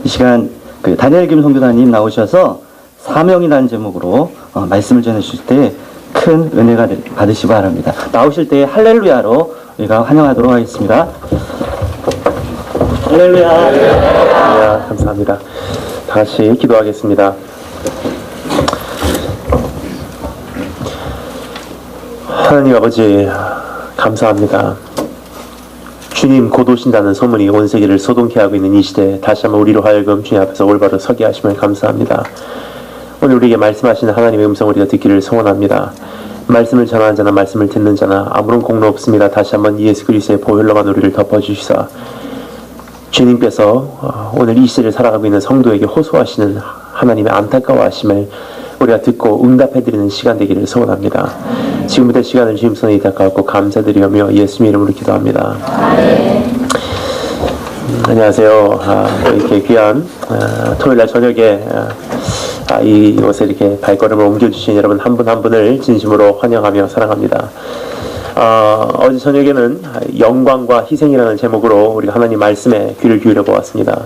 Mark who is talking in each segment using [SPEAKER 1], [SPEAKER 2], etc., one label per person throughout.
[SPEAKER 1] 이 시간 다니엘 김 선교사님 나오셔서 사명이라는 제목으로 말씀을 전해주실 때 큰 은혜가 받으시기 바랍니다. 나오실 때 할렐루야로 우리가 환영하도록 하겠습니다. 할렐루야.
[SPEAKER 2] 할렐루야. 감사합니다. 다 같이 기도하겠습니다. 하나님 아버지, 감사합니다. 주님 곧 오신다는 소문이 온 세계를 소동케 하고 있는 이 시대에 다시 한번 우리로 하여금 주님 앞에서 올바로 서게 하시면 감사합니다. 오늘 우리에게 말씀하시는 하나님의 음성을 우리가 듣기를 소원합니다. 말씀을 전하는 자나 말씀을 듣는 자나 아무런 공로 없습니다. 다시 한번 예수 그리스도의 보혈로만 우리를 덮어주시사 주님께서 오늘 이 시대를 살아가고 있는 성도에게 호소하시는 하나님의 안타까워하심을 우리가 듣고 응답해드리는 시간 되기를 소원합니다. 지금부터 시간을 주님 손에 이닦아갖고 감사드리며 예수님 이름으로 기도합니다. 안녕하세요. 이렇게 귀한 토요일날 저녁에 이곳에 이렇게 발걸음을 옮겨주신 여러분 한 분 한 분을 진심으로 환영하며 사랑합니다. 어제 저녁에는 영광과 희생이라는 제목으로 우리가 하나님 말씀에 귀를 기울여 보았습니다.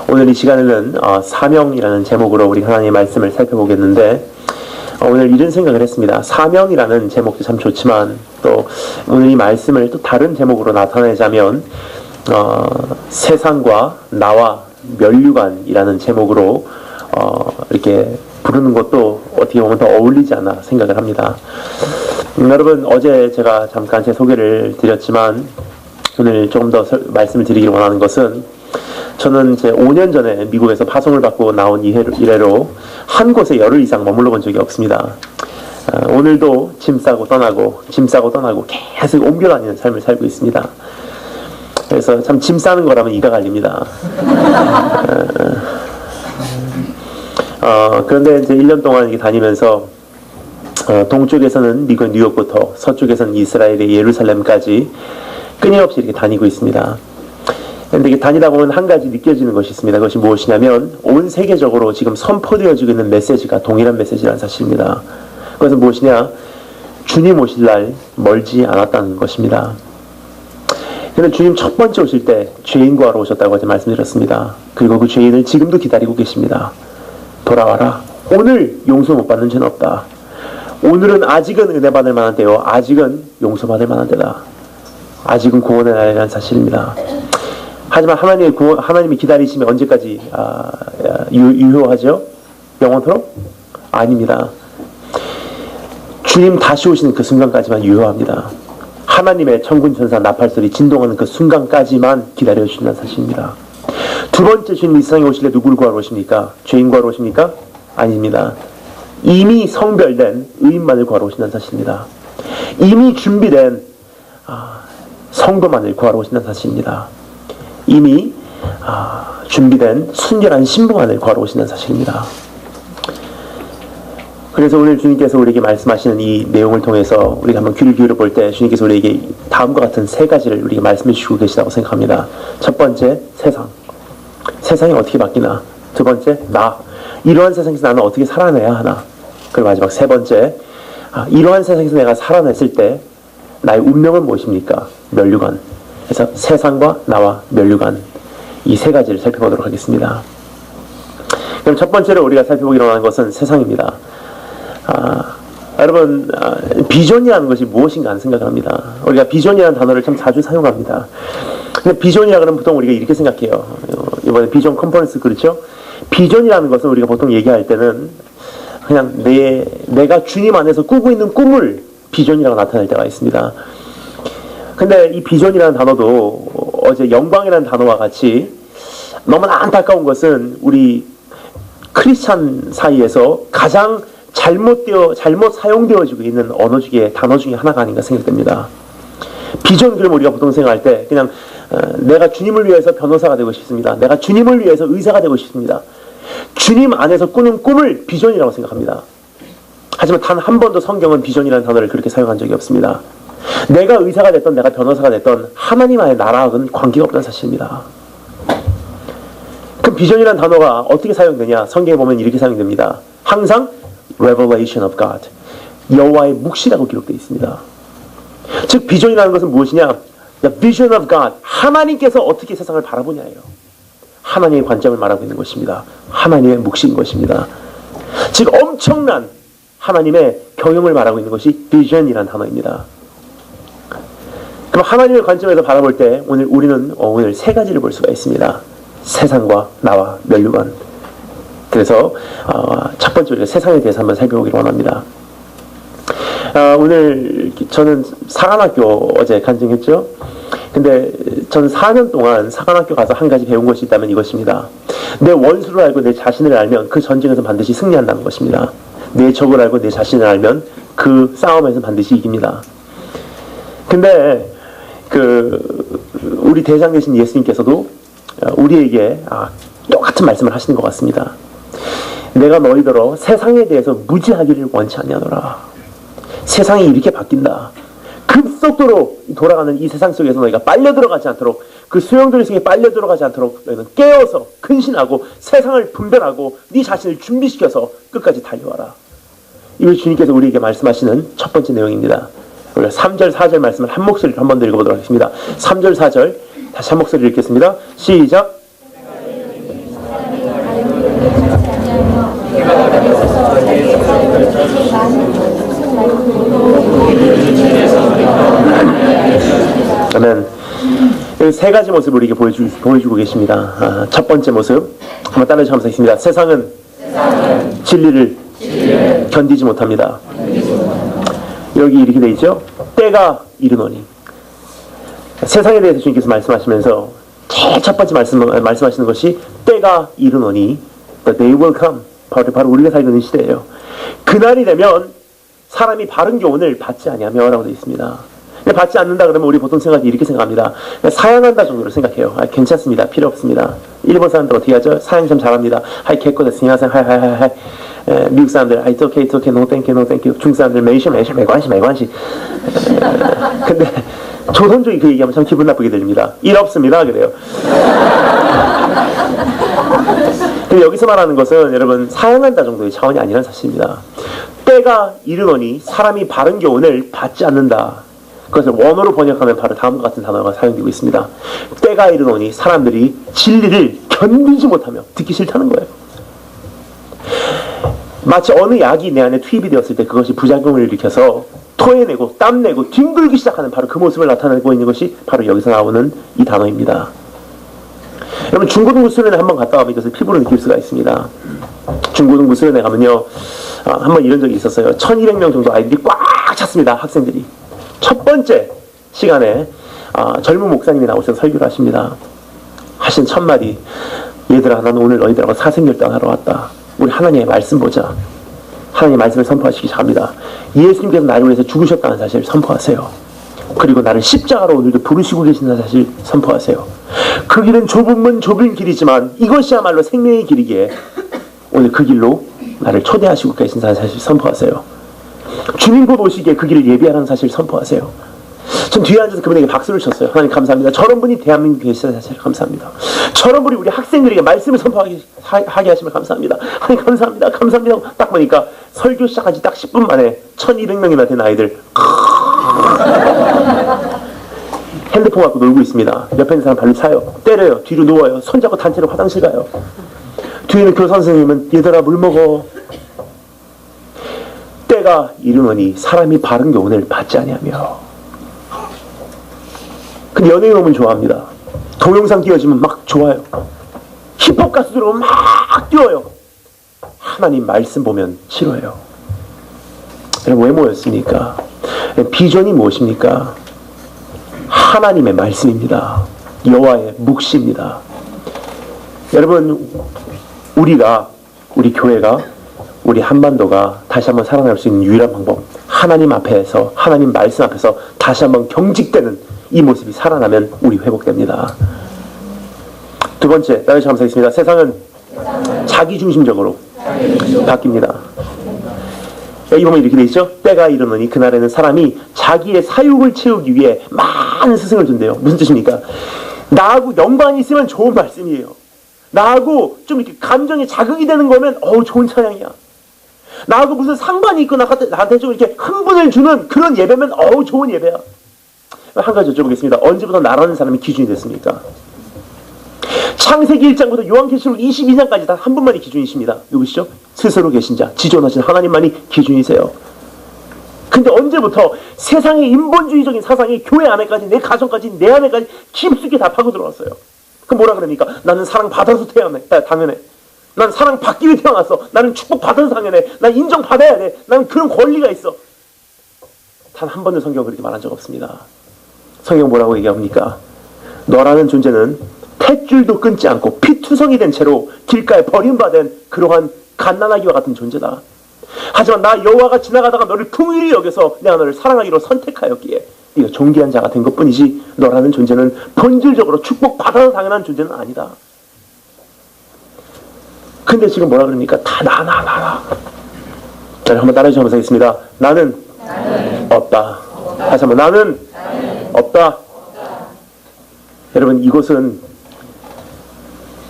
[SPEAKER 2] 오늘 이 시간에는 사명이라는 제목으로 우리 하나님의 말씀을 살펴보겠는데 오늘 이런 생각을 했습니다. 사명이라는 제목도 참 좋지만 또 오늘 이 말씀을 또 다른 제목으로 나타내자면 세상과 나와 면류관이라는 제목으로 이렇게 부르는 것도 어떻게 보면 더 어울리지 않나 생각을 합니다. 여러분 어제 제가 잠깐 제 소개를 드렸지만 오늘 조금 더 말씀을 드리기를 원하는 것은 저는 제 5년 전에 미국에서 파송을 받고 나온 이래로 한 곳에 열흘 이상 머물러 본 적이 없습니다. 오늘도 짐 싸고 떠나고 계속 옮겨다니는 삶을 살고 있습니다. 그래서 참 짐 싸는 거라면 이가 갈립니다. 그런데 이제 1년 동안 이렇게 다니면서 동쪽에서는 미국 뉴욕부터 서쪽에서는 이스라엘의 예루살렘까지 끊임없이 이렇게 다니고 있습니다. 그런데 이게 다니다 보면 한 가지 느껴지는 것이 있습니다. 그것이 무엇이냐면 온 세계적으로 지금 선포되어지고 있는 메시지가 동일한 메시지라는 사실입니다. 그것은 무엇이냐? 주님 오실 날 멀지 않았다는 것입니다. 그런데 주님 첫 번째 오실 때 죄인 구하러 오셨다고 어제 말씀드렸습니다. 그리고 그 죄인을 지금도 기다리고 계십니다. 돌아와라. 오늘 용서 못 받는 죄는 없다. 오늘은 아직은 은혜 받을 만한 때요. 아직은 용서받을 만한 때다. 아직은 구원의 날이라는 사실입니다. 하지만 하나님이 기다리시면 언제까지 유효하죠? 영원토록? 아닙니다. 주님 다시 오시는 그 순간까지만 유효합니다. 하나님의 천군 천사 나팔소리 진동하는 그 순간까지만 기다려주신다는 사실입니다. 두 번째 주님 이 세상에 오실 때 누구를 구하러 오십니까? 죄인 구하러 오십니까? 아닙니다. 이미 성별된 의인만을 구하러 오신다는 사실입니다. 이미 준비된 성도만을 구하러 오신다는 사실입니다. 이미 준비된 순결한 신부만을 구하러 오신다는 사실입니다. 그래서 오늘 주님께서 우리에게 말씀하시는 이 내용을 통해서 우리가 한번 귀를 기울여 볼 때 주님께서 우리에게 다음과 같은 세 가지를 우리에게 말씀해 주시고 계시다고 생각합니다. 첫 번째, 세상이 어떻게 바뀌나. 두 번째, 이러한 세상에서 나는 어떻게 살아내야 하나. 그리고 마지막 세 번째, 이러한 세상에서 내가 살아냈을 때 나의 운명은 무엇입니까? 면류관. 그래서 세상과 나와 면류관, 이 세 가지를 살펴보도록 하겠습니다. 그럼 첫 번째로 우리가 살펴보기로 하는 것은 세상입니다. 여러분, 비전이라는 것이 무엇인가 하는 생각을 합니다. 우리가 비전이라는 단어를 참 자주 사용합니다. 근데 비전이라 그러면 보통 우리가 이렇게 생각해요. 이번에 비전 컨퍼런스 그렇죠? 비전이라는 것은 우리가 보통 얘기할 때는 그냥 내가 주님 안에서 꾸고 있는 꿈을 비전이라고 나타낼 때가 있습니다. 근데 이 비전이라는 단어도 어제 영광이라는 단어와 같이 너무나 안타까운 것은 우리 크리스찬 사이에서 가장 잘못 사용되어지고 있는 단어 중에 하나가 아닌가 생각됩니다. 비전 그럼 우리가 보통 생각할 때 그냥 내가 주님을 위해서 변호사가 되고 싶습니다. 내가 주님을 위해서 의사가 되고 싶습니다. 주님 안에서 꾸는 꿈을 비전이라고 생각합니다. 하지만 단 한 번도 성경은 비전이라는 단어를 그렇게 사용한 적이 없습니다. 내가 의사가 됐던 내가 변호사가 됐던 하나님과의 나라하고는 관계가 없다는 사실입니다. 그럼 비전이라는 단어가 어떻게 사용되냐? 성경에 보면 이렇게 사용됩니다. 항상 Revelation of God, 여호와의 묵시라고 기록되어 있습니다. 즉 비전이라는 것은 무엇이냐? The vision of God, 하나님께서 어떻게 세상을 바라보냐예요. 하나님의 관점을 말하고 있는 것입니다. 하나님의 몫인 것입니다. 즉 엄청난 하나님의 경영을 말하고 있는 것이 비전이라는 단어입니다. 그럼 하나님의 관점에서 바라볼 때 우리는 오늘 세 가지를 볼 수가 있습니다. 세상과 나와 면류관. 그래서 첫 번째 우리가 세상에 대해서 한번 살펴보기를 원합니다. 오늘 저는 사관학교 어제 간증했죠. 근데 저는 4년 동안 사관학교 가서 한 가지 배운 것이 있다면 이것입니다. 내 원수를 알고 내 자신을 알면 그 전쟁에서 반드시 승리한다는 것입니다. 내 적을 알고 내 자신을 알면 그 싸움에서 반드시 이깁니다. 근데 우리 대장 되신 예수님께서도 우리에게 똑같은 말씀을 하시는 것 같습니다. 내가 너희더러 세상에 대해서 무지하기를 원치 아니하노라. 세상이 이렇게 바뀐다. 급속도로 돌아가는 이 세상 속에서 너희가 빨려 들어가지 않도록, 그 수용돌이 속에 빨려 들어가지 않도록 너희는 깨어서 근신하고 세상을 분별하고 네 자신을 준비시켜서 끝까지 달려와라. 이걸 주님께서 우리에게 말씀하시는 첫 번째 내용입니다. 우리가 3절 4절 말씀을 한 목소리로 한 번 더 읽어보도록 하겠습니다. 3절 4절 다시 한 목소리로 읽겠습니다. 시작. 아멘. 여기 세 가지 모습을 우리에게 보여주고 계십니다. 첫 번째 모습 한번 따라서 하겠습니다. 세상은 진리를 견디지 못합니다. 여기 이렇게 돼 있죠. 때가 이르노니. 세상에 대해서 주님께서 말씀하시면서 제일 첫 번째 말씀하시는 것이 때가 이르노니, the day will come. 바로 우리가 살고 있는 시대예요. 그날이 되면 사람이 바른 교훈을 받지 아니하며 라고 되어 있습니다. 받지 않는다 그러면 우리 보통 생각이 이렇게 생각합니다. 사양한다 정도로 생각해요. 괜찮습니다. 필요 없습니다. 일본 사람들 어떻게 하죠? 사양 좀 잘합니다. 하이 개코데스니 하세요. 하이. 미국 사람들 it's okay, no thank you. 중국 사람들 메이시 매관시. 근데 조선족이 그 얘기하면 참 기분 나쁘게 들립니다. 일 없습니다. 그래요. 근데 여기서 말하는 것은 여러분 사양한다 정도의 차원이 아니라는 사실입니다. 때가 이르노니 사람이 바른 교훈을 받지 않는다. 그것을 원어로 번역하면 바로 다음과 같은 단어가 사용되고 있습니다. 때가 이르노니 사람들이 진리를 견디지 못하며 듣기 싫다는 거예요. 마치 어느 약이 내 안에 투입이 되었을 때 그것이 부작용을 일으켜서 토해내고 땀내고 뒹굴기 시작하는 바로 그 모습을 나타내고 있는 것이 바로 여기서 나오는 이 단어입니다. 여러분 중고등부 수련회 한번 갔다 와면 이것을 피부로 느낄 수가 있습니다. 중고등부 수련회 가면요, 한번 이런 적이 있었어요. 1200명 정도 아이들이 꽉 찼습니다. 학생들이. 첫 번째 시간에 젊은 목사님이 나오셔서 설교를 하십니다. 하신 첫 마디, 얘들아 나는 오늘 너희들하고 사생결단 하러 왔다. 우리 하나님의 말씀 보자. 하나님의 말씀을 선포하시기 시작합니다. 예수님께서 나를 위해서 죽으셨다는 사실을 선포하세요. 그리고 나를 십자가로 오늘도 부르시고 계신다는 사실을 선포하세요. 그 길은 좁은 길이지만 이것이야말로 생명의 길이기에 오늘 그 길로 나를 초대하시고 계신다는 사실을 선포하세요. 주님 곧 오시기에 그 길을 예비하라는 사실을 선포하세요. 전 뒤에 앉아서 그분에게 박수를 쳤어요. 하나님 감사합니다. 저런 분이 대한민국에 계시다는 사실을 감사합니다. 저런 분이 우리 학생들에게 말씀을 선포하게 하심을 감사합니다. 하나님 감사합니다. 딱 보니까 설교 시작한 지 딱 10분 만에 1200명이나 된 아이들 핸드폰 갖고 놀고 있습니다. 옆에 있는 사람 발로 차요. 때려요. 뒤로 누워요. 손잡고 단체로 화장실 가요. 뒤에 있는 교사 선생님은 얘들아 물 먹어. 때가 이르노니 사람이 바른 교훈을 받지 아니하며. 근데 연예인 오면 좋아합니다. 동영상 띄워지면 막 좋아요. 힙합 가수 들어오면 막 뛰어요. 하나님 말씀 보면 싫어해요. 여러분 왜 모였습니까? 비전이 무엇입니까? 하나님의 말씀입니다. 여호와의 묵시입니다. 여러분 우리 교회가, 우리 한반도가 다시 한번 살아날 수 있는 유일한 방법, 하나님 앞에서, 하나님 말씀 앞에서 다시 한번 경직되는 이 모습이 살아나면 우리 회복됩니다. 두 번째, 따라서 감사하겠습니다. 세상은 자기중심적으로 바뀝니다. 여기 보면 이렇게 돼 있죠? 때가 이르노니 그날에는 사람이 자기의 사욕을 채우기 위해 많은 스승을 준대요. 무슨 뜻입니까? 나하고 연관이 있으면 좋은 말씀이에요. 나하고 좀 이렇게 감정에 자극이 되는 거면 좋은 찬양이야. 나하고 무슨 상관이 있거나 나한테 좀 이렇게 흥분을 주는 그런 예배면 좋은 예배야. 한 가지 여쭤보겠습니다. 언제부터 나라는 사람이 기준이 됐습니까? 창세기 1장부터 요한계시록 22장까지 단 한 분만이 기준이십니다. 누구시죠? 스스로 계신 자, 지존하신 하나님만이 기준이세요. 근데 언제부터 세상의 인본주의적인 사상이 교회 안에까지, 내 가정까지, 내 안에까지 깊숙이 다 파고 들어왔어요. 그럼 뭐라 그러니까? 나는 사랑받아서 당연해. 나는 사랑받기 위해 태어났어. 나는 축복받아서 당연해. 난 인정받아야 돼. 나는 그런 권리가 있어. 단 한 번도 성경은 그렇게 말한 적 없습니다. 성경 뭐라고 얘기합니까? 너라는 존재는 탯줄도 끊지 않고 피투성이 된 채로 길가에 버림받은 그러한 갓난아기와 같은 존재다. 하지만 나 여호와가 지나가다가 너를 긍휼히 여겨서 내가 너를 사랑하기로 선택하였기에 네가 존귀한 자가 된 것뿐이지 너라는 존재는 본질적으로 축복받아서 당연한 존재는 아니다. 근데 지금 뭐라 그럽니까? 다 나. 자, 한번 따라해 주시면 하겠습니다. 나는 없다. 다시 한번 나는 없다. 여러분, 이것은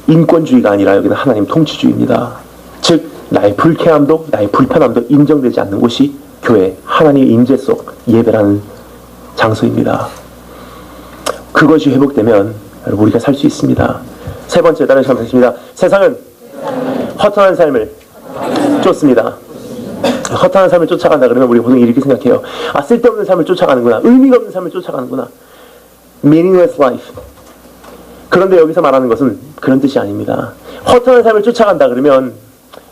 [SPEAKER 2] 인권주의가 아니라 여기는 하나님 통치주의입니다. 즉 나의 불쾌함도 나의 불편함도 인정되지 않는 곳이 교회, 하나님의 임재 속 예배라는 장소입니다. 그것이 회복되면 여러분 우리가 살 수 있습니다. 세 번째 따라서 하겠습니다. 세상은 허탄한 삶을 쫓습니다. 허탄한 삶을 쫓아간다 그러면 우리가 보통 이렇게 생각해요. 아, 쓸데없는 삶을 쫓아가는구나. 의미가 없는 삶을 쫓아가는구나. meaningless life. 그런데 여기서 말하는 것은 그런 뜻이 아닙니다. 허탄한 삶을 쫓아간다 그러면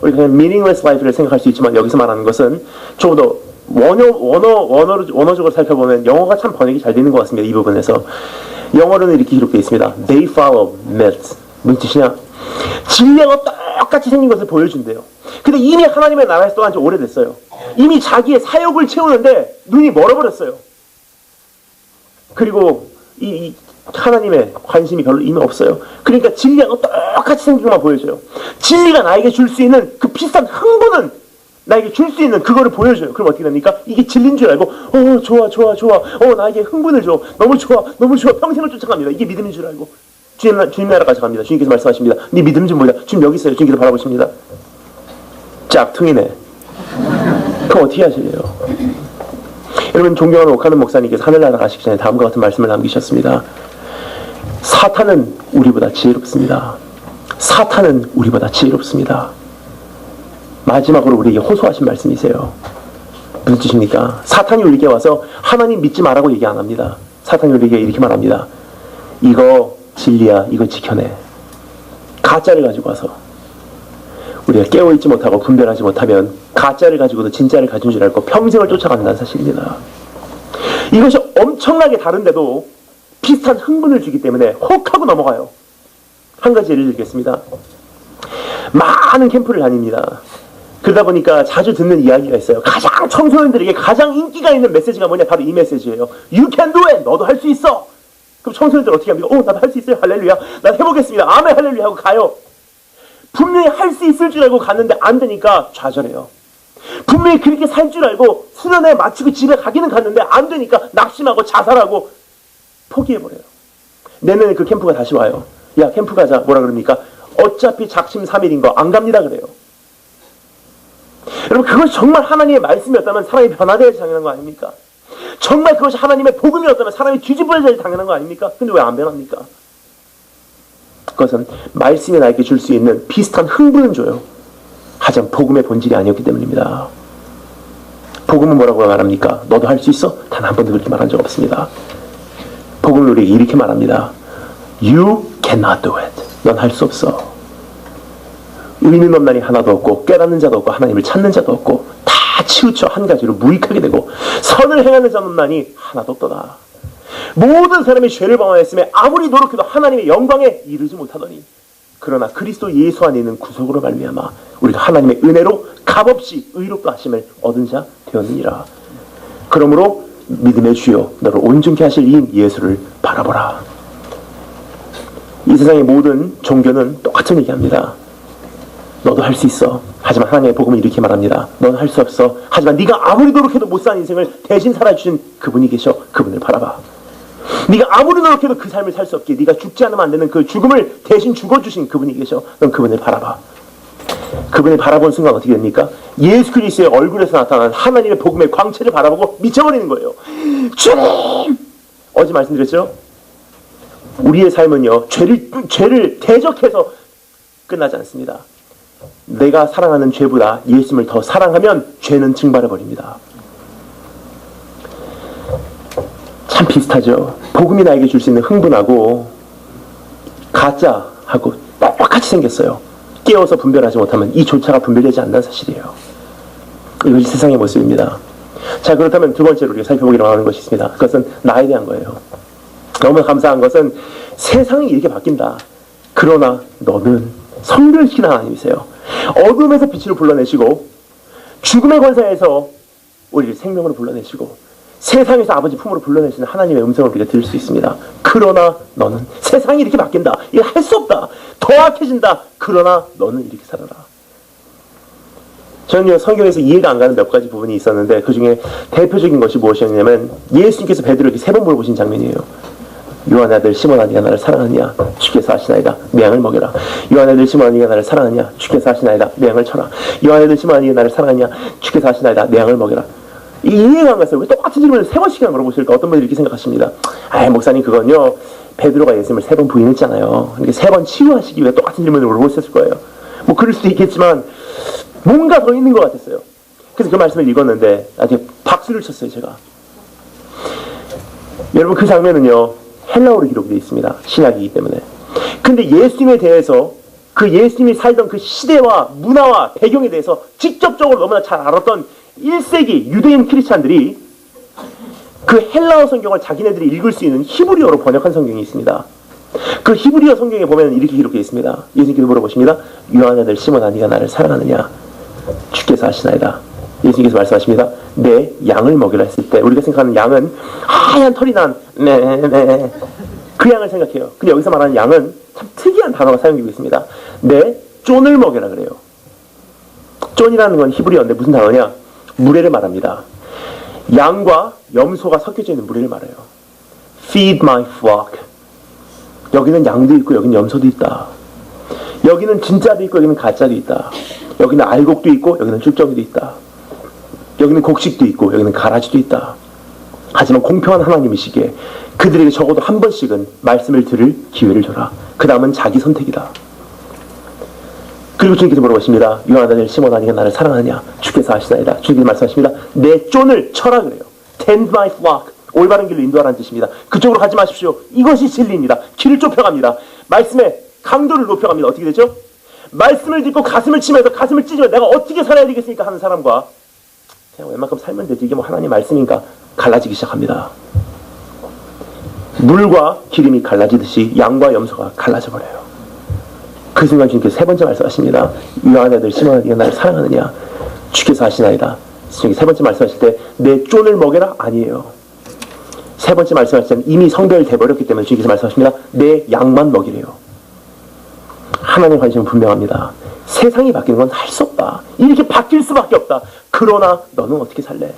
[SPEAKER 2] 우리가 그냥 meaningless life를 생각할 수 있지만 여기서 말하는 것은 조금 더 원어적으로 살펴보면 영어가 참 번역이 잘 되는 것 같습니다. 이 부분에서 영어로는 이렇게 기록되어 있습니다. They follow myths. 무슨 뜻이냐? 진리하고 똑같이 생긴 것을 보여준대요. 근데 이미 하나님의 나라에서 떠난 지 오래됐어요. 이미 자기의 사욕을 채우는데 눈이 멀어버렸어요. 그리고 이 하나님의 관심이 별로 이미 없어요. 그러니까 진리하고 똑같이 생긴 것만 보여줘요. 진리가 나에게 줄 수 있는 그 비싼 흥분은 나에게 줄 수 있는 그거를 보여줘요. 그럼 어떻게 됩니까? 이게 진리인 줄 알고 좋아. 나에게 흥분을 줘. 너무 좋아. 평생을 쫓아갑니다. 이게 믿음인 줄 알고 주님 나라까지 갑니다. 주님께서 말씀하십니다. 네 믿음 좀 보자. 주님 여기 있어요. 주님께서 바라보십니다. 짝퉁이네. 그럼 어떻게 하실래요? 여러분, 존경하는 옥하는 목사님께서 하늘나라 가시기 전에 다음과 같은 말씀을 남기셨습니다. 사탄은 우리보다 지혜롭습니다. 사탄은 우리보다 지혜롭습니다. 마지막으로 우리에게 호소하신 말씀이세요. 무슨 뜻입니까? 사탄이 우리에게 와서 하나님 믿지 말라고 얘기 안 합니다. 사탄이 우리에게 이렇게 말합니다. 이거 진리야. 이거 지켜내. 가짜를 가지고 와서 우리가 깨어있지 못하고 분별하지 못하면 가짜를 가지고도 진짜를 가진 줄 알고 평생을 쫓아간다는 사실입니다. 이것이 엄청나게 다른데도 비슷한 흥분을 주기 때문에 혹하고 넘어가요. 한 가지 예를 들겠습니다. 많은 캠프를 다닙니다. 그러다 보니까 자주 듣는 이야기가 있어요. 가장 청소년들에게 가장 인기가 있는 메시지가 뭐냐? 바로 이 메시지예요. You can do it! 너도 할 수 있어! 그럼 청소년들 어떻게 합니까? 나도 할 수 있어요. 할렐루야. 나 해보겠습니다. 아멘 할렐루야 하고 가요. 분명히 할 수 있을 줄 알고 갔는데 안 되니까 좌절해요. 분명히 그렇게 살 줄 알고 수련회 마치고 집에 가기는 갔는데 안 되니까 낙심하고 자살하고 포기해버려요. 내년에 그 캠프가 다시 와요. 야, 캠프 가자. 뭐라 그럽니까? 어차피 작심 3일인 거 안 갑니다 그래요. 여러분, 그것이 정말 하나님의 말씀이었다면 사람이 변화되어야지 당연한 거 아닙니까? 정말 그것이 하나님의 복음이었다면 사람이 뒤집어져야지 당연한 거 아닙니까? 근데 왜 안 변합니까? 그것은 말씀이 나에게 줄 수 있는 비슷한 흥분은 줘요. 하지만 복음의 본질이 아니었기 때문입니다. 복음은 뭐라고 말합니까? 너도 할 수 있어? 단 한 번도 그렇게 말한 적 없습니다. 복음은 우리에게 이렇게 말합니다. You cannot do it. 넌 할 수 없어. 의는 없나니 하나도 없고 깨닫는 자도 없고 하나님을 찾는 자도 없고 다 치우쳐 한 가지로 무익하게 되고 선을 행하는 자는 없나니 하나도 없도다. 모든 사람이 죄를 범하였음에 아무리 노력해도 하나님의 영광에 이르지 못하더니 그러나 그리스도 예수 안에 있는 구속으로 말미암아 우리가 하나님의 은혜로 값없이 의롭다 하심을 얻은 자 되었느니라. 그러므로 믿음의 주여 너를 온전케 하실 이 예수를 바라보라. 이 세상의 모든 종교는 똑같은 얘기합니다. 너도 할 수 있어. 하지만 하나님의 복음은 이렇게 말합니다. 넌 할 수 없어. 하지만 네가 아무리 노력해도 못 사는 인생을 대신 살아주신 그분이 계셔. 그분을 바라봐. 네가 아무리 노력해도 그 삶을 살 수 없기에 네가 죽지 않으면 안 되는 그 죽음을 대신 죽어주신 그분이 계셔. 넌 그분을 바라봐. 그분을 바라본 순간 어떻게 됩니까? 예수 그리스도의 얼굴에서 나타난 하나님의 복음의 광채를 바라보고 미쳐버리는 거예요. 주님! 어제 말씀드렸죠? 우리의 삶은요, 죄를 대적해서 끝나지 않습니다. 내가 사랑하는 죄보다 예수님을 더 사랑하면 죄는 증발해버립니다. 참 비슷하죠. 복음이 나에게 줄 수 있는 흥분하고 가짜하고 똑같이 생겼어요. 깨워서 분별하지 못하면 이 조차가 분별되지 않는 사실이에요. 이것이 세상의 모습입니다. 자, 그렇다면 두 번째로 우리가 살펴보기로 하는 것이 있습니다. 그것은 나에 대한 거예요. 너무 감사한 것은 세상이 이렇게 바뀐다. 그러나 너는 성결시키는 하나님이세요. 어둠에서 빛을 불러내시고 죽음의 권세에서 우리를 생명으로 불러내시고 세상에서 아버지 품으로 불러내시는 하나님의 음성을 우리가 들을 수 있습니다. 그러나 너는 세상이 이렇게 바뀐다. 이거 할 수 없다. 더 악해진다. 그러나 너는 이렇게 살아라. 저는 성경에서 이해가 안 가는 몇 가지 부분이 있었는데 그 중에 대표적인 것이 무엇이었냐면 예수님께서 베드로에게 3번 물어보신 장면이에요. 요한의 아들 시몬아 네가 나를 사랑하느냐? 주께서 아시나이다. 내 양을 먹여라. 요한의 아들 시몬아 네가 나를 사랑하느냐? 주께서 아시나이다. 내 양을 쳐라. 요한의 아들 시몬아 네가 나를 사랑하느냐? 주께서 아시나이다. 내 양을 먹여라. 이해가 안 갔어요. 왜 똑같은 질문을 3번씩이나 물어보실까? 어떤 분들이 이렇게 생각하십니다. 목사님 그건요, 베드로가 예수님을 3번 부인했잖아요. 그러니까 3번 치유하시기 위해 똑같은 질문을 물어보셨을 거예요. 뭐 그럴 수도 있겠지만 뭔가 더 있는 것 같았어요. 그래서 그 말씀을 읽었는데 아주 박수를 쳤어요, 제가. 여러분 그 장면은요, 헬라어로 기록되어 있습니다. 신약이기 때문에. 근데 예수님에 대해서 그 예수님이 살던 그 시대와 문화와 배경에 대해서 직접적으로 너무나 잘 알았던 1세기 유대인 크리스찬들이 그 헬라어 성경을 자기네들이 읽을 수 있는 히브리어로 번역한 성경이 있습니다. 그 히브리어 성경에 보면 이렇게 기록되어 있습니다. 예수님께서 물어보십니다. 요한의 아들 시몬아 네가 나를 사랑하느냐? 주께서 아시나이다. 예수님께서 말씀하십니다. 내 양을 먹이라 했을 때 우리가 생각하는 양은 하얀 털이 난 그 양을 생각해요. 근데 여기서 말하는 양은 참 특이한 단어가 사용되고 있습니다. 내 쫀을 먹여라 그래요. 쫀이라는 건 히브리어인데 무슨 단어냐? 무례를 말합니다. 양과 염소가 섞여져 있는 무례를 말해요. Feed my flock. 여기는 양도 있고 여기는 염소도 있다. 여기는 진짜도 있고 여기는 가짜도 있다. 여기는 알곡도 있고 여기는 쭉정이도 있다. 여기는 곡식도 있고 여기는 가라지도 있다. 하지만 공평한 하나님이시기에 그들에게 적어도 한 번씩은 말씀을 들을 기회를 줘라. 그 다음은 자기 선택이다. 그리고 주님께서 물어보십니다. 요한의 아들 시몬아 네가 나를 사랑하느냐? 주께서 아시나이다. 주님께서 말씀하십니다. 내 쫀을 쳐라 그래요. Tend my flock. 올바른 길로 인도하라는 뜻입니다. 그쪽으로 가지 마십시오. 이것이 진리입니다. 길을 좁혀갑니다. 말씀의 강도를 높여갑니다. 어떻게 되죠? 말씀을 듣고 가슴을 치면서 가슴을 찢으면 내가 어떻게 살아야 되겠습니까? 하는 사람과 그냥 웬만큼 살면 되지. 이게 뭐 하나님 말씀인가? 갈라지기 시작합니다. 물과 기름이 갈라지듯이 양과 염소가 갈라져 버려요. 그 순간 주님께서 3번째 말씀하십니다. 요한의 아들 시몬아 네가 나를 사랑하느냐? 주께서 아시나이다. 주님께서 3번째 말씀하실 때 내 쫀을 먹여라? 아니에요. 3번째 말씀하실 때는 이미 성별돼 버렸기 때문에 주님께서 말씀하십니다. 내 양만 먹이래요. 하나님의 관심은 분명합니다. 세상이 바뀌는 건 할 수 없다. 이렇게 바뀔 수밖에 없다. 그러나 너는 어떻게 살래?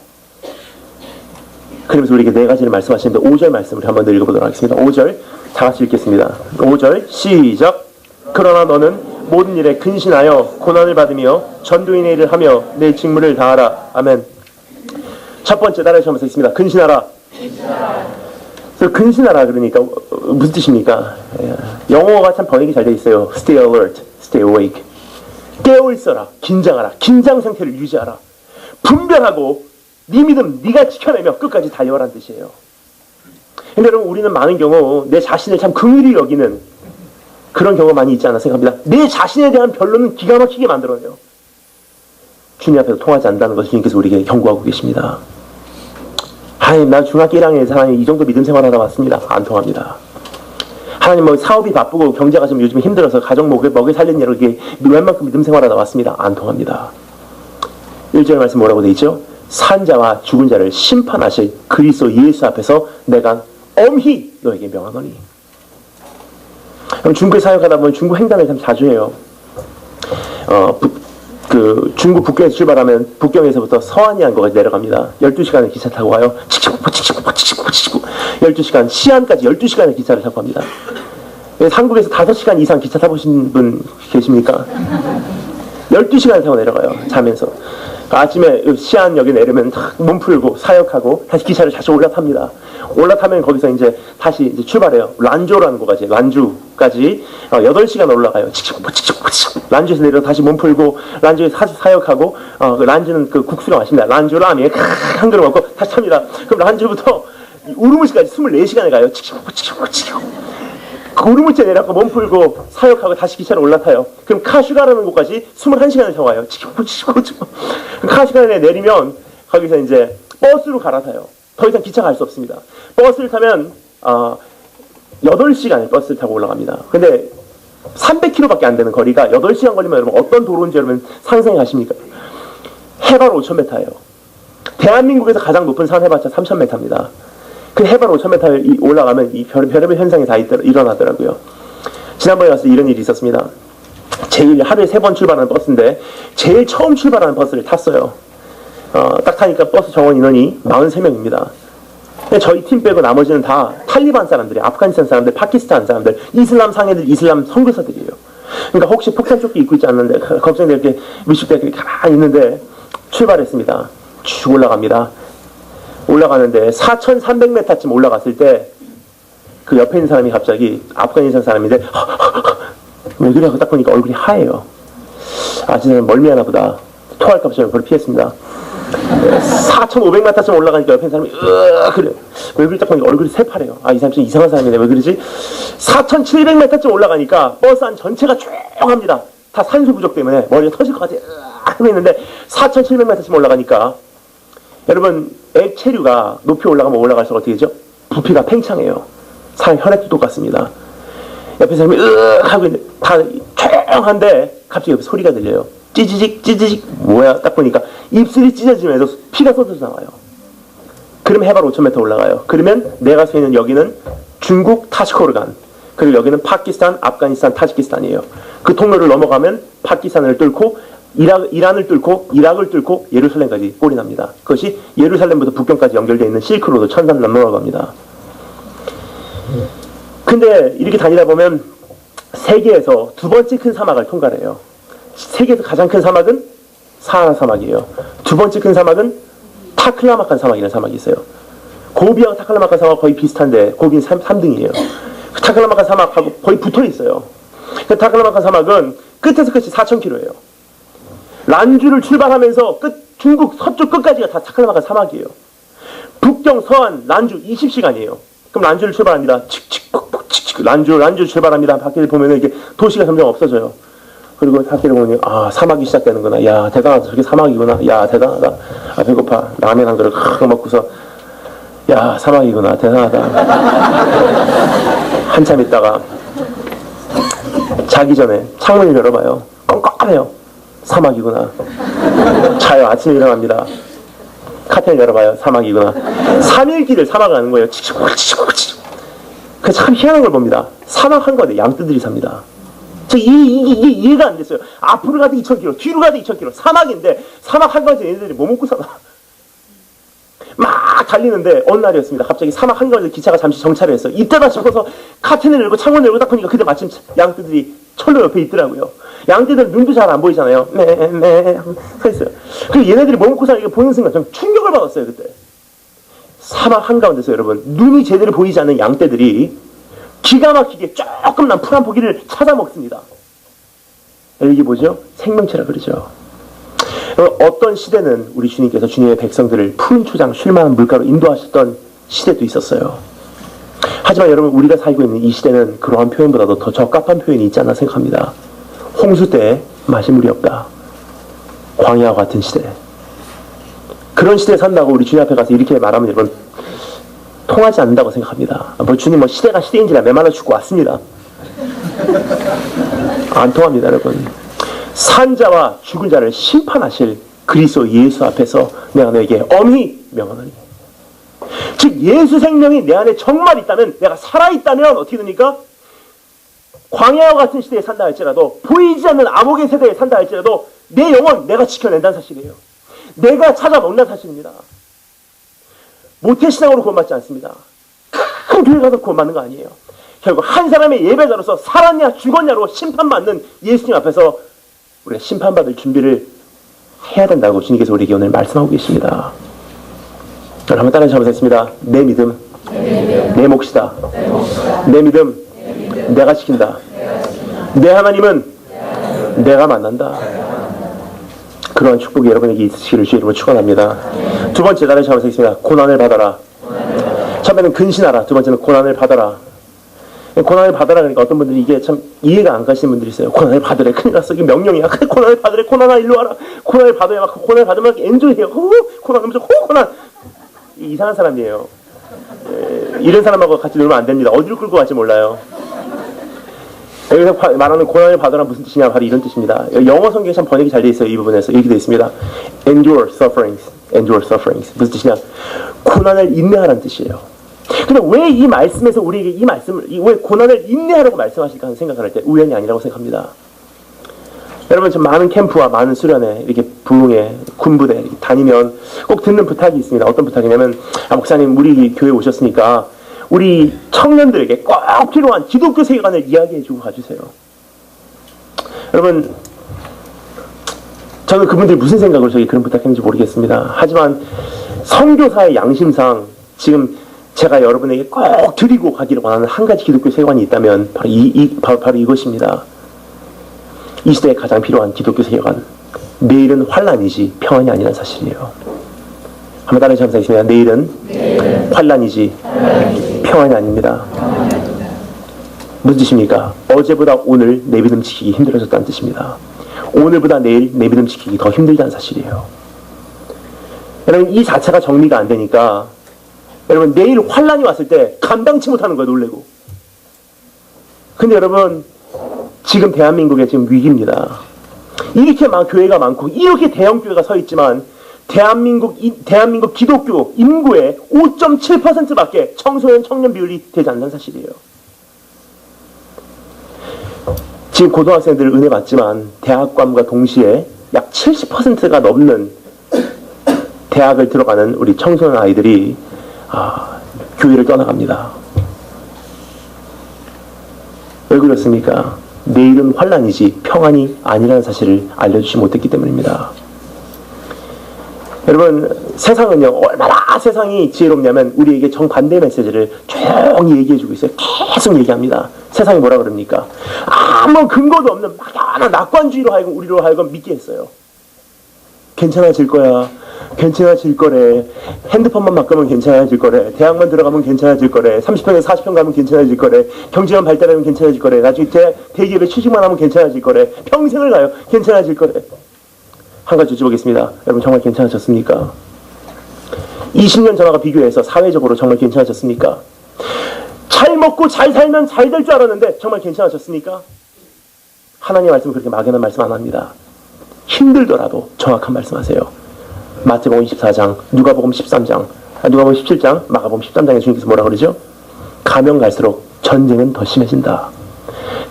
[SPEAKER 2] 그러면서 우리에게 4가지를 말씀하시는데 5절 말씀을 한번 더 읽어보도록 하겠습니다. 5절 다 같이 읽겠습니다. 5절 시작. 그러나 너는 모든 일에 근신하여 고난을 받으며 전도인의 일을 하며 내 직무를 다하라. 아멘. 첫 번째 따라해 주시면서 있습니다. 근신하라. 그래서 근신하라 그러니까 무슨 뜻입니까? 영어가 참 번역이 잘 돼 있어요. Stay alert, stay awake. 깨어 있어라, 긴장하라, 긴장 상태를 유지하라. 분별하고 네 믿음 네가 지켜내며 끝까지 달려라는 뜻이에요. 근데 여러분 우리는 많은 경우 내 자신을 참 긍휼히 여기는 그런 경우가 많이 있지 않나 생각합니다. 내 자신에 대한 변론은 기가 막히게 만들어내요. 주님 앞에서 통하지 않는다는 것을 주님께서 우리에게 경고하고 계십니다. 하나님 난 중학교 1학년에서 하나님 이 정도 믿음 생활하다 왔습니다. 안 통합니다. 하나님 뭐 사업이 바쁘고 경제가 좀 요즘 힘들어서 가정 먹여 살리는 일을 이렇게 웬만큼 믿음 생활하다 왔습니다. 안 통합니다. 1절 말씀 뭐라고 되어 있죠? 산자와 죽은 자를 심판하실 그리스도 예수 앞에서 내가 엄히 너에게 명하노니. 중국에 사역하다 보면 중국 횡단을 참 자주 해요. 중국 북경에서 출발하면 북경에서부터 서안이안거까지 내려갑니다. 12시간의 기차 타고 와요. 12시간, 시안까지 12시간의 기차를 타고 갑니다. 한국에서 5시간 이상 기차 타보신 분 계십니까? 12시간을 타고 내려가요. 자면서. 아침에 시안역에 내리면 몸 풀고 사역하고 다시 기차를 다시 올라탑니다. 올라타면 거기서 이제 다시 이제 출발해요. 란조라는 곳까지, 란주까지 8시간 올라가요. 란주에서 내려 다시 몸 풀고, 란주에서 사역하고, 그 란주는 그 국수가 맛있습니다. 란주 라면에 한 그릇 먹고 다시 탑니다. 그럼 란주부터 우르무치까지 24시간을 가요. 그 우르무치에 내려가고 몸 풀고 사역하고 다시 기차로 올라타요. 그럼 카슈가라는 곳까지 21시간을 더 가요. 카슈가에 내리면 거기서 이제 버스로 갈아타요. 더 이상 기차 갈 수 없습니다. 버스를 타면 8시간을 버스를 타고 올라갑니다. 근데 300km밖에 안 되는 거리가 8시간 걸리면 여러분 어떤 도로인지 여러분 상상해 가십니까? 해발 5,000m예요. 대한민국에서 가장 높은 산 해봤자 3,000m입니다. 그 해발 5,000m 올라가면 이 별의별 현상이 다 일어나더라고요. 지난번에 갔을 때 이런 일이 있었습니다. 하루에 3번 출발하는 버스인데 제일 처음 출발하는 버스를 탔어요. 딱 타니까 버스 정원 인원이 43명입니다. 근데 저희 팀 빼고 나머지는 다 탈리반 사람들이에요. 아프가니스탄 사람들, 파키스탄 사람들, 이슬람 상해들, 이슬람 선교사들이에요. 그러니까 혹시 폭탄조끼 입고 있지 않는데 걱정돼 이렇게 미식대 이렇게 가만히 있는데 출발했습니다. 쭉 올라갑니다. 올라가는데 4,300m쯤 올라갔을 때 그 옆에 있는 사람이 갑자기 아프가니스탄 사람인데 왜 그래 하고 딱 보니까 얼굴이 하얘요. 아, 진짜 멀미하나 보다. 토할까 봐 저는 그걸 피했습니다. 4,500m쯤 올라가니까 옆에 있는 사람이 그래. 얼굴이 딱 보니까 얼굴이 새파래요. 아, 이 사람 좀 이상한 사람이네. 왜 그러지? 4,700m쯤 올라가니까 버스 안 전체가 조용합니다. 다 산소 부족 때문에 머리가 터질 것 같아. 하고 있는데 4,700m쯤 올라가니까 여러분 액체류가 높이 올라가면 올라갈수록 어떻게 되죠? 부피가 팽창해요. 사람 혈액도 똑같습니다. 옆에 사람이 하고 있는데 다 조용한데 갑자기 옆에 소리가 들려요. 찌지직 찌지직 뭐야? 딱 보니까 입술이 찢어지면서 피가 쏟아져 나와요. 그러면 해발 5,000m 올라가요. 그러면 내가 서 있는 여기는 중국 타시코르간, 그리고 여기는 파키스탄, 아프가니스탄, 타지키스탄이에요. 그 통로를 넘어가면 파키스탄을 뚫고 이란을 뚫고 이락을 뚫고 예루살렘까지 꼴이 납니다. 그것이 예루살렘부터 북경까지 연결되어 있는 실크로드 천산 넘어가고 합니다. 근데 이렇게 다니다 보면 세계에서 두 번째 큰 사막을 통과해요. 세계에서 가장 큰 사막은 사하라 사막이에요. 두 번째 큰 사막은 타클라마칸 사막이라는 사막이 있어요. 고비하고 타클라마칸 사막 거의 비슷한데 고비는 3등이에요. 그 타클라마칸 사막하고 거의 붙어 있어요. 그 타클라마칸 사막은 끝에서 끝이 4,000km예요. 란주를 출발하면서 중국 서쪽 끝까지가 다 타클라마칸 사막이에요. 북경, 서안, 란주 20시간이에요. 그럼 란주를 출발합니다. 란주 출발합니다. 밖에 보면 이게 도시가 점점 없어져요. 그리고 밖에를 보면 사막이 시작되는구나. 야, 대단하다. 저게 사막이구나. 야, 대단하다. 아, 배고파. 라면 한 그릇 확 먹고서 야, 사막이구나. 대단하다. 한참 있다가 자기 전에 창문을 열어봐요. 껌껌해요. 사막이구나. 자요. 아침에 일어납니다. 카페를 열어봐요. 사막이구나. 3일 길을 사막을 가는 거예요. 그 참 희한한 걸 봅니다. 사막 한가운데 양떼들이 삽니다. 이게 이해가 안 됐어요. 앞으로 가도 2,000km, 뒤로 가도 2,000km. 사막인데 사막 한가운데 얘네들이 뭐 먹고 사나. 막 달리는데 어느 날이었습니다. 갑자기 사막 한가운데 기차가 잠시 정차를 했어요. 이때다 싶어서 카튼을 열고 창문을 열고 딱 보니까 그때 마침 양떼들이 철로 옆에 있더라고요. 양떼들은 눈도 잘 안 보이잖아요. 서 있어요. 그리고 얘네들이 뭐 먹고 사나 이거 보는 순간 좀 충격을 받았어요. 그때 사막 한가운데서 여러분 눈이 제대로 보이지 않는 양떼들이 기가 막히게 조금만 풀 한 포기를 찾아 먹습니다. 이게 뭐죠? 생명체라 그러죠. 어떤 시대는 우리 주님께서 주님의 백성들을 푸른 초장 쉴만한 물가로 인도하셨던 시대도 있었어요. 하지만 여러분 우리가 살고 있는 이 시대는 그러한 표현보다도 더 적합한 표현이 있지 않나 생각합니다. 홍수 때 마실 물이 없다. 광야와 같은 시대. 그런 시대에 산다고 우리 주님 앞에 가서 이렇게 말하면 여러분 통하지 않는다고 생각합니다. 주님 시대가 시대인지라 메말라 죽고 왔습니다. 안 통합니다, 여러분. 산자와 죽은 자를 심판하실 그리스도 예수 앞에서 내가 너에게 엄히 명하노니. 즉 예수 생명이 내 안에 정말 있다면, 내가 살아있다면 어떻게 됩니까? 광야와 같은 시대에 산다 할지라도, 보이지 않는 암흑의 세대에 산다 할지라도 내 영혼 내가 지켜낸다는 사실이에요. 내가 찾아먹는 사실입니다. 모태신앙으로 구원받지 않습니다. 큰 교회 가서 구원받는 거 아니에요. 결국 한 사람의 예배자로서 살았냐 죽었냐로 심판받는 예수님 앞에서 우리가 심판받을 준비를 해야 된다고 주님께서 우리에게 오늘 말씀하고 계십니다. 여러분 한번 따라해서 한번 했습니다. 내 믿음 내 몫이다. 내 믿음 내가 지킨다. 내 하나님은 내가 만난다. 그러한 축복이 여러분에게 있으시기를 주의 이름으로 축원합니다. 두 번째, 다른 시험을 쓰겠습니다. 고난을 받아라. 처음에는 근신하라. 두 번째는 고난을 받아라. 고난을 받아라 그러니까 어떤 분들이 이게 참 이해가 안 가시는 분들이 있어요. 고난을 받으래. 큰일 났어. 이게 명령이야. 그래, 고난을 받으래. 고난아 일로 와라. 고난을 받아야 막 고난을 받으면 엔조이해요. 고난 하면서 고난. 이상한 사람이에요. 이런 사람하고 같이 놀면 안 됩니다. 어디로 끌고 갈지 몰라요. 여기서 말하는 고난을 받아라 무슨 뜻이냐, 바로 이런 뜻입니다. 영어 성경에 참 번역이 잘 돼 있어요. 이 부분에서 이렇게 돼 있습니다. Endure sufferings. Endure sufferings. 무슨 뜻이냐? 고난을 인내하라는 뜻이에요. 근데 왜 이 말씀에서 우리에게 이 말씀을, 왜 고난을 인내하라고 말씀하실까 하는 생각을 할 때 우연이 아니라고 생각합니다. 여러분, 좀 많은 캠프와 많은 수련회, 이렇게 부흥회, 군부대 이렇게 다니면 꼭 듣는 부탁이 있습니다. 어떤 부탁이냐면, 목사님, 우리 교회 오셨으니까 우리 청년들에게 꼭 필요한 기독교 세계관을 이야기해주고 가주세요. 여러분, 저는 그분들이 무슨 생각으로 저에게 그런 부탁했는지 모르겠습니다. 하지만 선교사의 양심상 지금 제가 여러분에게 꼭 드리고 가기를 원하는 한 가지 기독교 세계관이 있다면 바로 이것입니다. 이 시대에 가장 필요한 기독교 세계관. 내일은 환란이지 평안이 아니라는 사실이에요. 한번 다른 시험사 있습니다. 내일은 환란이지 평안이 아닙니다. 무슨 뜻입니까? 어제보다 오늘 내 믿음 지키기 힘들어졌다는 뜻입니다. 오늘보다 내일 내 믿음 지키기 더 힘들다는 사실이에요. 여러분, 이 자체가 정리가 안 되니까 여러분, 내일 환란이 왔을 때 감당치 못하는 거예요. 놀래고. 근데 여러분, 지금 대한민국에 지금 위기입니다. 이렇게 교회가 많고 이렇게 대형 교회가 서 있지만 대한민국 기독교 인구의 5.7%밖에 청소년 청년 비율이 되지 않는 사실이에요. 지금 고등학생들 은혜 받지만 대학감과 동시에 약 70%가 넘는 대학을 들어가는 우리 청소년 아이들이 교회를 떠나갑니다. 왜 그렇습니까? 내일은 환란이지 평안이 아니라는 사실을 알려주지 못했기 때문입니다. 여러분, 세상은요, 얼마나 세상이 지혜롭냐면 우리에게 정반대의 메시지를 조용히 얘기해주고 있어요. 계속 얘기합니다. 세상이 뭐라 그럽니까? 아무 근거도 없는 막연한 낙관주의로 하여금 우리로 하여금 믿게 했어요. 괜찮아질 거야. 괜찮아질 거래. 핸드폰만 바꾸면 괜찮아질 거래. 대학만 들어가면 괜찮아질 거래. 30평에서 40평 가면 괜찮아질 거래. 경제만 발달하면 괜찮아질 거래. 나중에 대기업에 취직만 하면 괜찮아질 거래. 평생을 가요. 괜찮아질 거래. 한 가지 여쭤보겠습니다. 여러분, 정말 괜찮아졌습니까? 20년 전하고 비교해서 사회적으로 정말 괜찮아졌습니까? 잘 먹고 잘 살면 잘 될 줄 알았는데 정말 괜찮아졌습니까? 하나님의 말씀은 그렇게 막연한 말씀 안 합니다. 힘들더라도 정확한 말씀하세요. 마태복음 24장, 누가복음 13장, 누가복음 17장, 마가복음 13장에 주님께서 뭐라 그러죠? 가면 갈수록 전쟁은 더 심해진다.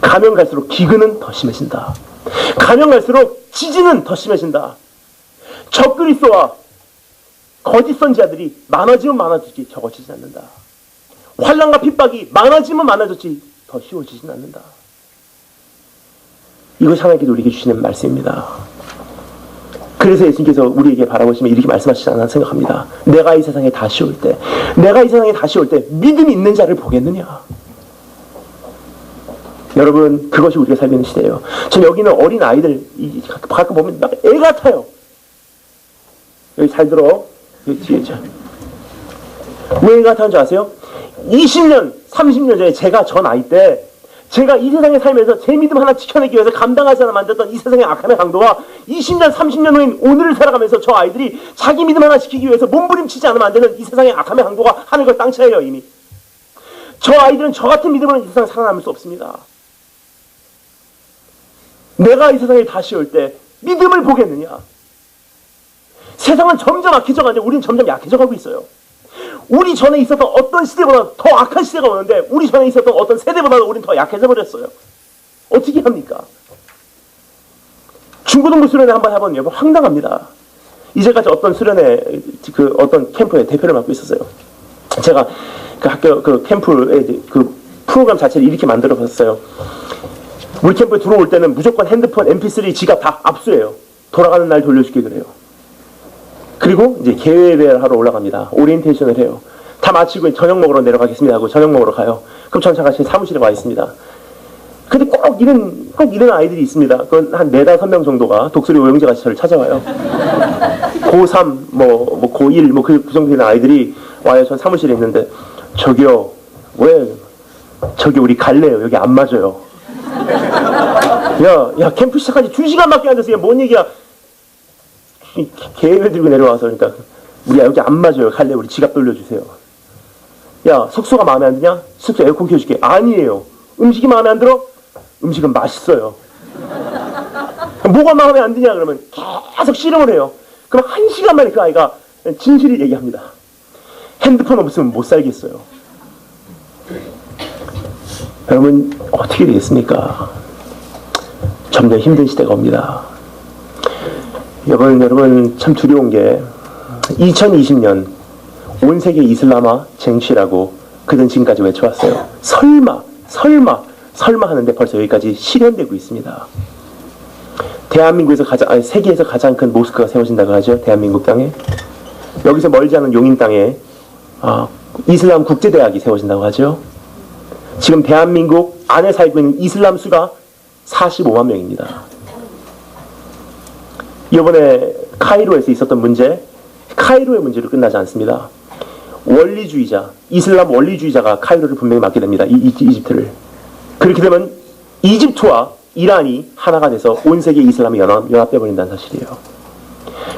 [SPEAKER 2] 가면 갈수록 기근은 더 심해진다. 가면 갈수록 지진은 더 심해진다. 적그리스도와 거짓 선지자들이 많아지면 많아지지 적어지지 않는다. 환난과 핍박이 많아지면 많아졌지 더 쉬워지진 않는다. 이것이 하나님께서 우리에게 주시는 말씀입니다. 그래서 예수님께서 우리에게 바라보시면 이렇게 말씀하시지 않나 생각합니다. 내가 이 세상에 다시 올 때 믿음이 있는 자를 보겠느냐. 여러분, 그것이 우리가 살고 있는 시대예요. 전 여기는 어린 아이들 가끔 보면 막 애 같아요. 여기 잘 들어. 여기 뒤에 왜 애 같다는 줄 아세요? 20년, 30년 전에 제가 저 나이 때 제가 이 세상에 살면서 제 믿음 하나 지켜내기 위해서 감당하지 않아 만들었던 이 세상의 악함의 강도와 20년, 30년 후인 오늘을 살아가면서 저 아이들이 자기 믿음 하나 지키기 위해서 몸부림치지 않으면 안 되는 이 세상의 악함의 강도가 하늘과 땅 차이예요, 이미. 저 아이들은 저 같은 믿음으로는 이 세상에 살아남을 수 없습니다. 내가 이 세상에 다시 올 때 믿음을 보겠느냐? 세상은 점점 악해져 가는데 우리는 점점 약해져 가고 있어요. 우리 전에 있었던 어떤 시대보다 더 악한 시대가 오는데 우리 전에 있었던 어떤 세대보다도 우리는 더 약해져 버렸어요. 어떻게 합니까? 중고등부 수련회 한번 해본 여러분 황당합니다. 이제까지 어떤 수련회 어떤 캠프의 대표를 맡고 있었어요. 제가 그 학교 그 캠프의 그 프로그램 자체를 이렇게 만들어 봤어요. 우리 캠프에 들어올 때는 무조건 핸드폰, mp3, 지갑 다 압수해요. 돌아가는 날 돌려줄게 그래요. 그리고 이제 계획을 하러 올라갑니다. 오리엔테이션을 해요. 다 마치고 저녁 먹으러 내려가겠습니다 하고 저녁 먹으러 가요. 그럼 전차가 제 사무실에 와 있습니다. 근데 꼭 이런 아이들이 있습니다. 그건 한 4-5명 정도가 독수리 오영재 같이 저를 찾아와요. 고3, 고1, 그 정도 되는 아이들이 와요. 전 사무실에 있는데, 저기요, 왜, 저기 우리 갈래요. 여기 안 맞아요. 야, 캠프 시작한 지 2시간밖에 안 됐어요. 뭔 얘기야. 계획을 들고 내려와서, 그러니까, 우리 여기 안 맞아요. 갈래. 우리 지갑 돌려주세요. 야, 숙소가 마음에 안 드냐? 숙소 에어컨 켜줄게. 아니에요. 음식이 마음에 안 들어? 음식은 맛있어요. 뭐가 마음에 안 드냐 그러면 계속 씨름을 해요. 그럼 1시간 만에 그 아이가 진실을 얘기합니다. 핸드폰 없으면 못 살겠어요. 여러분 어떻게 되겠습니까? 점점 힘든 시대가 옵니다. 여러분 참 두려운 게 2020년 온 세계 이슬람화 쟁취라고 그는 지금까지 외쳐왔어요. 설마 하는데 벌써 여기까지 실현되고 있습니다. 대한민국에서 세계에서 가장 큰 모스크가 세워진다고 하죠. 대한민국 땅에. 여기서 멀지 않은 용인 땅에 이슬람 국제대학이 세워진다고 하죠. 지금 대한민국 안에 살고 있는 이슬람 수가 45만 명입니다. 이번에 카이로에서 있었던 문제, 카이로의 문제로 끝나지 않습니다. 원리주의자, 이슬람 원리주의자가 카이로를 분명히 맡게 됩니다. 이집트를. 그렇게 되면 이집트와 이란이 하나가 돼서 온 세계 이슬람이 연합돼버린다는 사실이에요.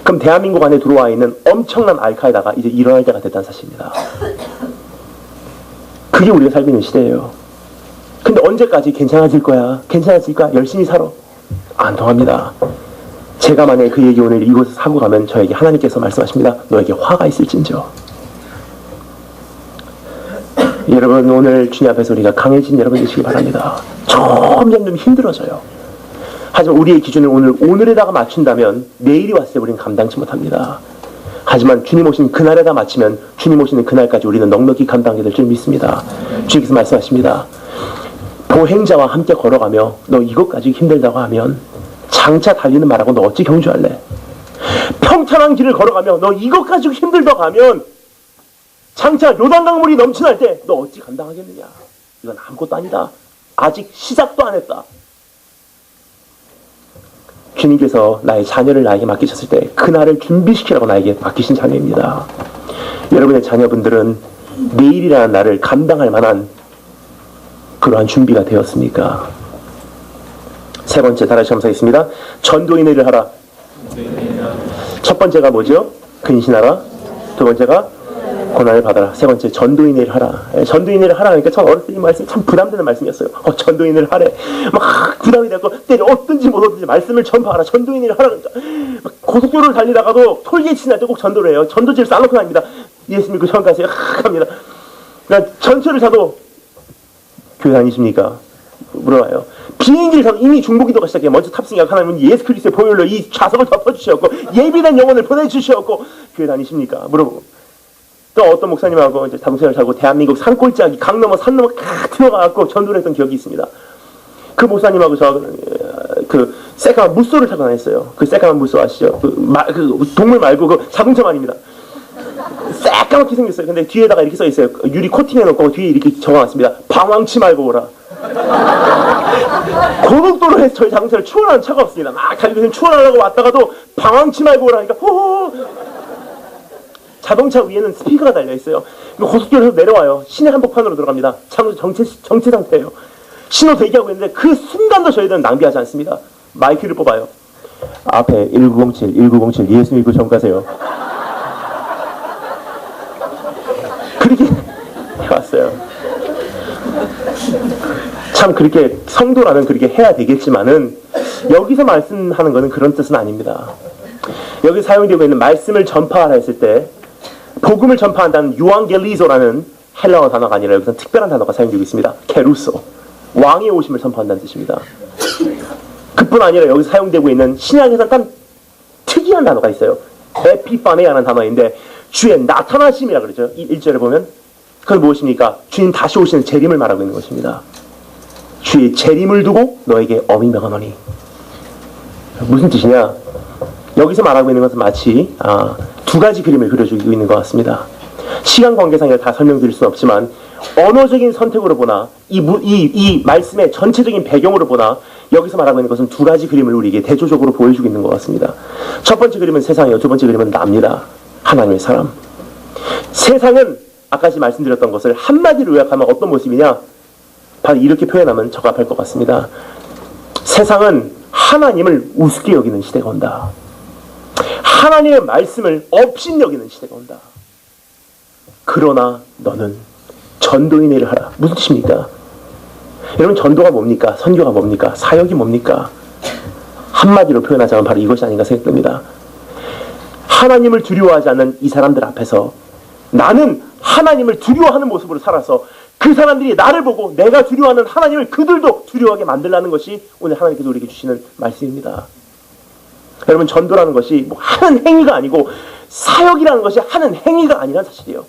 [SPEAKER 2] 그럼 대한민국 안에 들어와 있는 엄청난 알카에다가 이제 일어날 때가 됐다는 사실입니다. 그게 우리가 살고 있는 시대예요. 근데 언제까지 괜찮아질 거야? 열심히 살아. 안 통합니다. 제가 만약에 그 얘기 오늘 이곳에서 하고 가면 저에게 하나님께서 말씀하십니다. 너에게 화가 있을진저. 여러분 오늘 주님 앞에서 우리가 강해진 여러분 되시기 바랍니다. 점점 힘들어져요. 하지만 우리의 기준을 오늘에다가 맞춘다면 내일이 왔을 때 우리는 감당치 못합니다. 하지만 주님 오신 그날에다 맞추면 주님 오시는 그날까지 우리는 넉넉히 감당하게 될 줄 믿습니다. 주님께서 말씀하십니다. 보행자와 함께 걸어가며 너 이것 가지고 힘들다고 하면 장차 달리는 말하고 너 어찌 경주할래? 평탄한 길을 걸어가며 너 이것 가지고 힘들다고 하면 장차 요단강 물이 넘쳐날 때 너 어찌 감당하겠느냐? 이건 아무것도 아니다. 아직 시작도 안 했다. 주님께서 나의 자녀를 나에게 맡기셨을 때 그날을 준비시키라고 나에게 맡기신 자녀입니다. 여러분의 자녀분들은 내일이라는 날을 감당할 만한 그러한 준비가 되었습니까? 세 번째 다시 감사했습니다. 전도인의 일을 하라. 첫 번째가 뭐죠? 근신하라. 두 번째가 고난을 받아라. 세 번째 전도인의 일을 하라. 전도인의 일을 하라 하니까 참 어렸을 때 이 말씀이 참 부담되는 말씀이었어요. 전도인의 일을 하래. 막 부담이 되고 때려 얻든지 못 얻든지 말씀을 전파하라. 전도인의 일을 하라. 막 고속도로를 달리다가도 톨게이트 날 때 꼭 전도를 해요. 전도지를 쌓아놓고 다닙니다. 예수 믿고 전까지 합니다. 그러니까 전철을 타도 교회 다니십니까? 물어봐요. 비행기를 타도 이미 중보기도가 시작해요. 먼저 탑승하고 하나님은 예수 그리스도의 보혈로 이 좌석을 덮어주셨고 예비된 영혼을 보내주셨고 교회 다니십니까? 물어보고 또 어떤 목사님하고 이제 자동차를 타고 대한민국 산골짜기 강 넘어 산 넘어 들어가갖고 전도를 했던 기억이 있습니다. 그 목사님하고 그 새까만 무쏘를 타고 다녔어요. 그 새까만 무쏘 아시죠? 그 동물 말고 그 자동차 말입니다. 새까맣게 생겼어요. 근데 뒤에다가 이렇게 써 있어요. 유리 코팅해놓고 뒤에 이렇게 적어놨습니다. 방황치 말고 오라. 고속도로에 저희 자동차를 추월하는 차가 없습니다. 막 달리고 추월하려고 왔다가도 방황치 말고 오라니까 호호. 자동차 위에는 스피커가 달려있어요. 고속도로에서 내려와요. 시내 한복판으로 들어갑니다. 정체 상태예요. 신호 대기하고 있는데 그 순간도 저희들은 낭비하지 않습니다. 마이크를 뽑아요. 앞에 1907 예수 믿고 전 가세요. 그렇게 해왔어요. 참 그렇게 성도라면 그렇게 해야 되겠지만은 여기서 말씀하는 것은 그런 뜻은 아닙니다. 여기 사용되고 있는 말씀을 전파하라 했을 때 복음을 전파한다는 유앙겔리조라는 헬라어 단어가 아니라 여기서 특별한 단어가 사용되고 있습니다. 케루소, 왕의 오심을 선포한다는 뜻입니다. 그뿐 아니라 여기서 사용되고 있는 신약에서 단 특이한 단어가 있어요. 에피파네라는 단어인데 주의 나타나심이라 그러죠. 1절에 보면 그건 무엇입니까? 주님 다시 오시는 재림을 말하고 있는 것입니다. 주의 재림을 두고 너에게 엄히 명하노니. 무슨 뜻이냐? 여기서 말하고 있는 것은 마치 두 가지 그림을 그려주고 있는 것 같습니다. 시간 관계상에 다 설명드릴 수는 없지만 언어적인 선택으로 보나 이 말씀의 전체적인 배경으로 보나 여기서 말하고 있는 것은 두 가지 그림을 우리에게 대조적으로 보여주고 있는 것 같습니다. 첫 번째 그림은 세상이요, 두 번째 그림은 나입니다. 하나님의 사람. 세상은 아까 말씀드렸던 것을 한마디로 요약하면 어떤 모습이냐? 바로 이렇게 표현하면 적합할 것 같습니다. 세상은 하나님을 우습게 여기는 시대가 온다. 하나님의 말씀을 업신여기는 시대가 온다. 그러나 너는 전도인의 일을 하라. 무슨 뜻입니까? 여러분, 전도가 뭡니까? 선교가 뭡니까? 사역이 뭡니까? 한마디로 표현하자면 바로 이것이 아닌가 생각됩니다. 하나님을 두려워하지 않는 이 사람들 앞에서 나는 하나님을 두려워하는 모습으로 살아서 그 사람들이 나를 보고 내가 두려워하는 하나님을 그들도 두려워하게 만들라는 것이 오늘 하나님께서 우리에게 주시는 말씀입니다. 여러분, 전도라는 것이 뭐 하는 행위가 아니고 사역이라는 것이 하는 행위가 아니라는 사실이에요.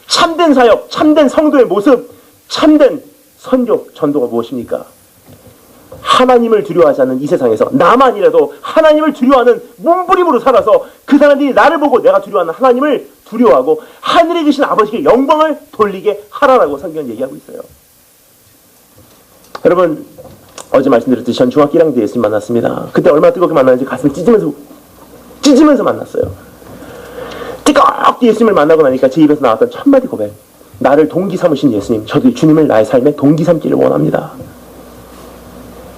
[SPEAKER 2] 참된 사역, 참된 성도의 모습, 참된 선교, 전도가 무엇입니까? 하나님을 두려워하지 않는 이 세상에서 나만이라도 하나님을 두려워하는 몸부림으로 살아서 그 사람들이 나를 보고 내가 두려워하는 하나님을 두려워하고 하늘에 계신 아버지께 영광을 돌리게 하라라고 성경은 얘기하고 있어요. 여러분, 어제 말씀드렸듯이 전 중학교 1학년 때 예수님 만났습니다. 그때 얼마나 뜨겁게 만났는지 가슴을 찢으면서 만났어요. 뜨겁게 예수님을 만나고 나니까 제 입에서 나왔던 첫 마디 고백. 나를 동기 삼으신 예수님, 저도 주님을 나의 삶에 동기 삼기를 원합니다.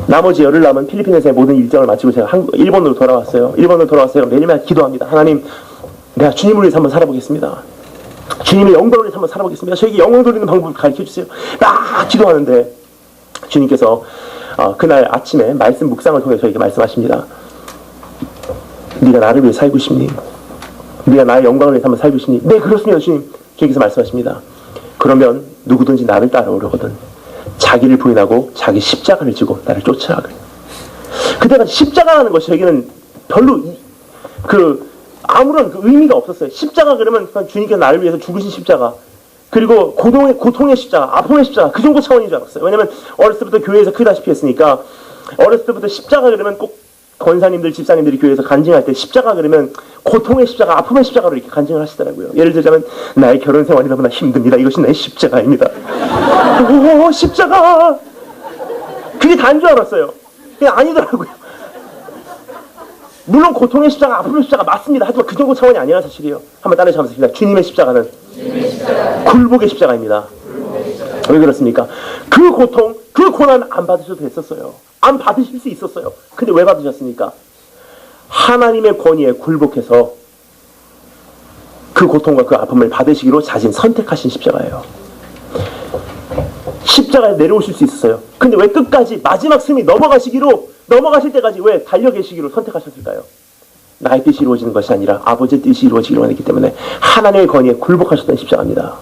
[SPEAKER 2] 나머지 열흘 남은 필리핀에서의 모든 일정을 마치고 제가 일본으로 돌아왔어요. 일본으로 돌아왔어요. 매일매일 기도합니다. 하나님, 내가 주님을 위해서 한번 살아보겠습니다. 주님의 영광을 위해서 한번 살아보겠습니다. 저에게 영광 돌리는 방법을 가르쳐주세요. 막 기도하는데 주님께서 그날 아침에 말씀 묵상을 통해 저에게 말씀하십니다. 네가 나를 위해 살고 싶니? 네가 나의 영광을 위해서 한번 살고 싶니? 네, 그렇습니다, 주님. 주님께서 말씀하십니다. 그러면 누구든지 나를 따라오려거든 자기를 부인하고 자기 십자가를 지고 나를 쫓아라. 그때가 십자가라는 것이 저에게는 별로 아무런 의미가 없었어요. 십자가 그러면 주님께서 나를 위해서 죽으신 십자가, 그리고 고통의 십자가, 아픔의 십자가, 그 정도 차원인 줄 알았어요. 왜냐면 어렸을 때부터 교회에서 크다시피 했으니까 어렸을 때부터 십자가 그러면 꼭 권사님들, 집사님들이 교회에서 간증할 때 십자가 그러면 고통의 십자가, 아픔의 십자가로 이렇게 간증을 하시더라고요. 예를 들자면 나의 결혼 생활이 너무나 힘듭니다. 이것이 나의 십자가입니다. 오, 십자가! 그게 다인 줄 알았어요. 그냥 아니더라고요. 물론 고통의 십자가, 아픔의 십자가 맞습니다. 하지만 그 정도 차원이 아니라는 사실이에요. 한번 따라서 하겠습니다. 주님의 십자가는 굴복의 십자가입니다. 왜 그렇습니까? 그 고통, 그 고난 안 받으셔도 됐었어요. 안 받으실 수 있었어요. 근데 왜 받으셨습니까? 하나님의 권위에 굴복해서 그 고통과 그 아픔을 받으시기로 자신 선택하신 십자가예요. 십자가에 내려오실 수 있었어요. 근데 왜 끝까지 마지막 숨이 넘어가실 때까지 왜 달려 계시기로 선택하셨을까요? 나의 뜻이 이루어지는 것이 아니라 아버지의 뜻이 이루어지기로 했기 때문에 하나님의 권위에 굴복하셨던 십자가입니다.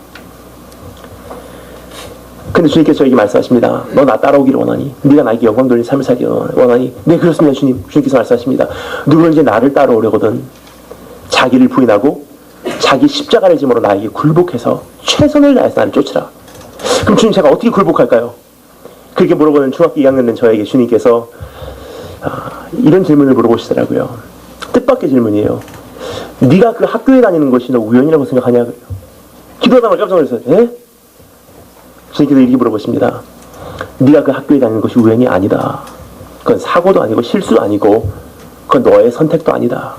[SPEAKER 2] 근데 주님께서 저에게 말씀하십니다. 너 나 따라오기를 원하니? 네가 나에게 영광 돌린 삶을 살기를 원하니? 네, 그렇습니다, 주님. 주님께서 말씀하십니다. 누구든지 나를 따라오려거든 자기를 부인하고 자기 십자가를 짐으로 나에게 굴복해서 최선을 다해서 나를 쫓으라. 그럼 주님, 제가 어떻게 굴복할까요? 그렇게 물어보는 중학교 2학년 된 저에게 주님께서 이런 질문을 물어보시더라고요. 뜻밖의 질문이에요. 네가 그 학교에 다니는 것이 너 우연이라고 생각하냐? 기도하다 말고 깜짝 놀랐어요. 예? 주님께서 이렇게 물어보십니다. 네가 그 학교에 다니는 것이 우연이 아니다. 그건 사고도 아니고 실수도 아니고 그건 너의 선택도 아니다.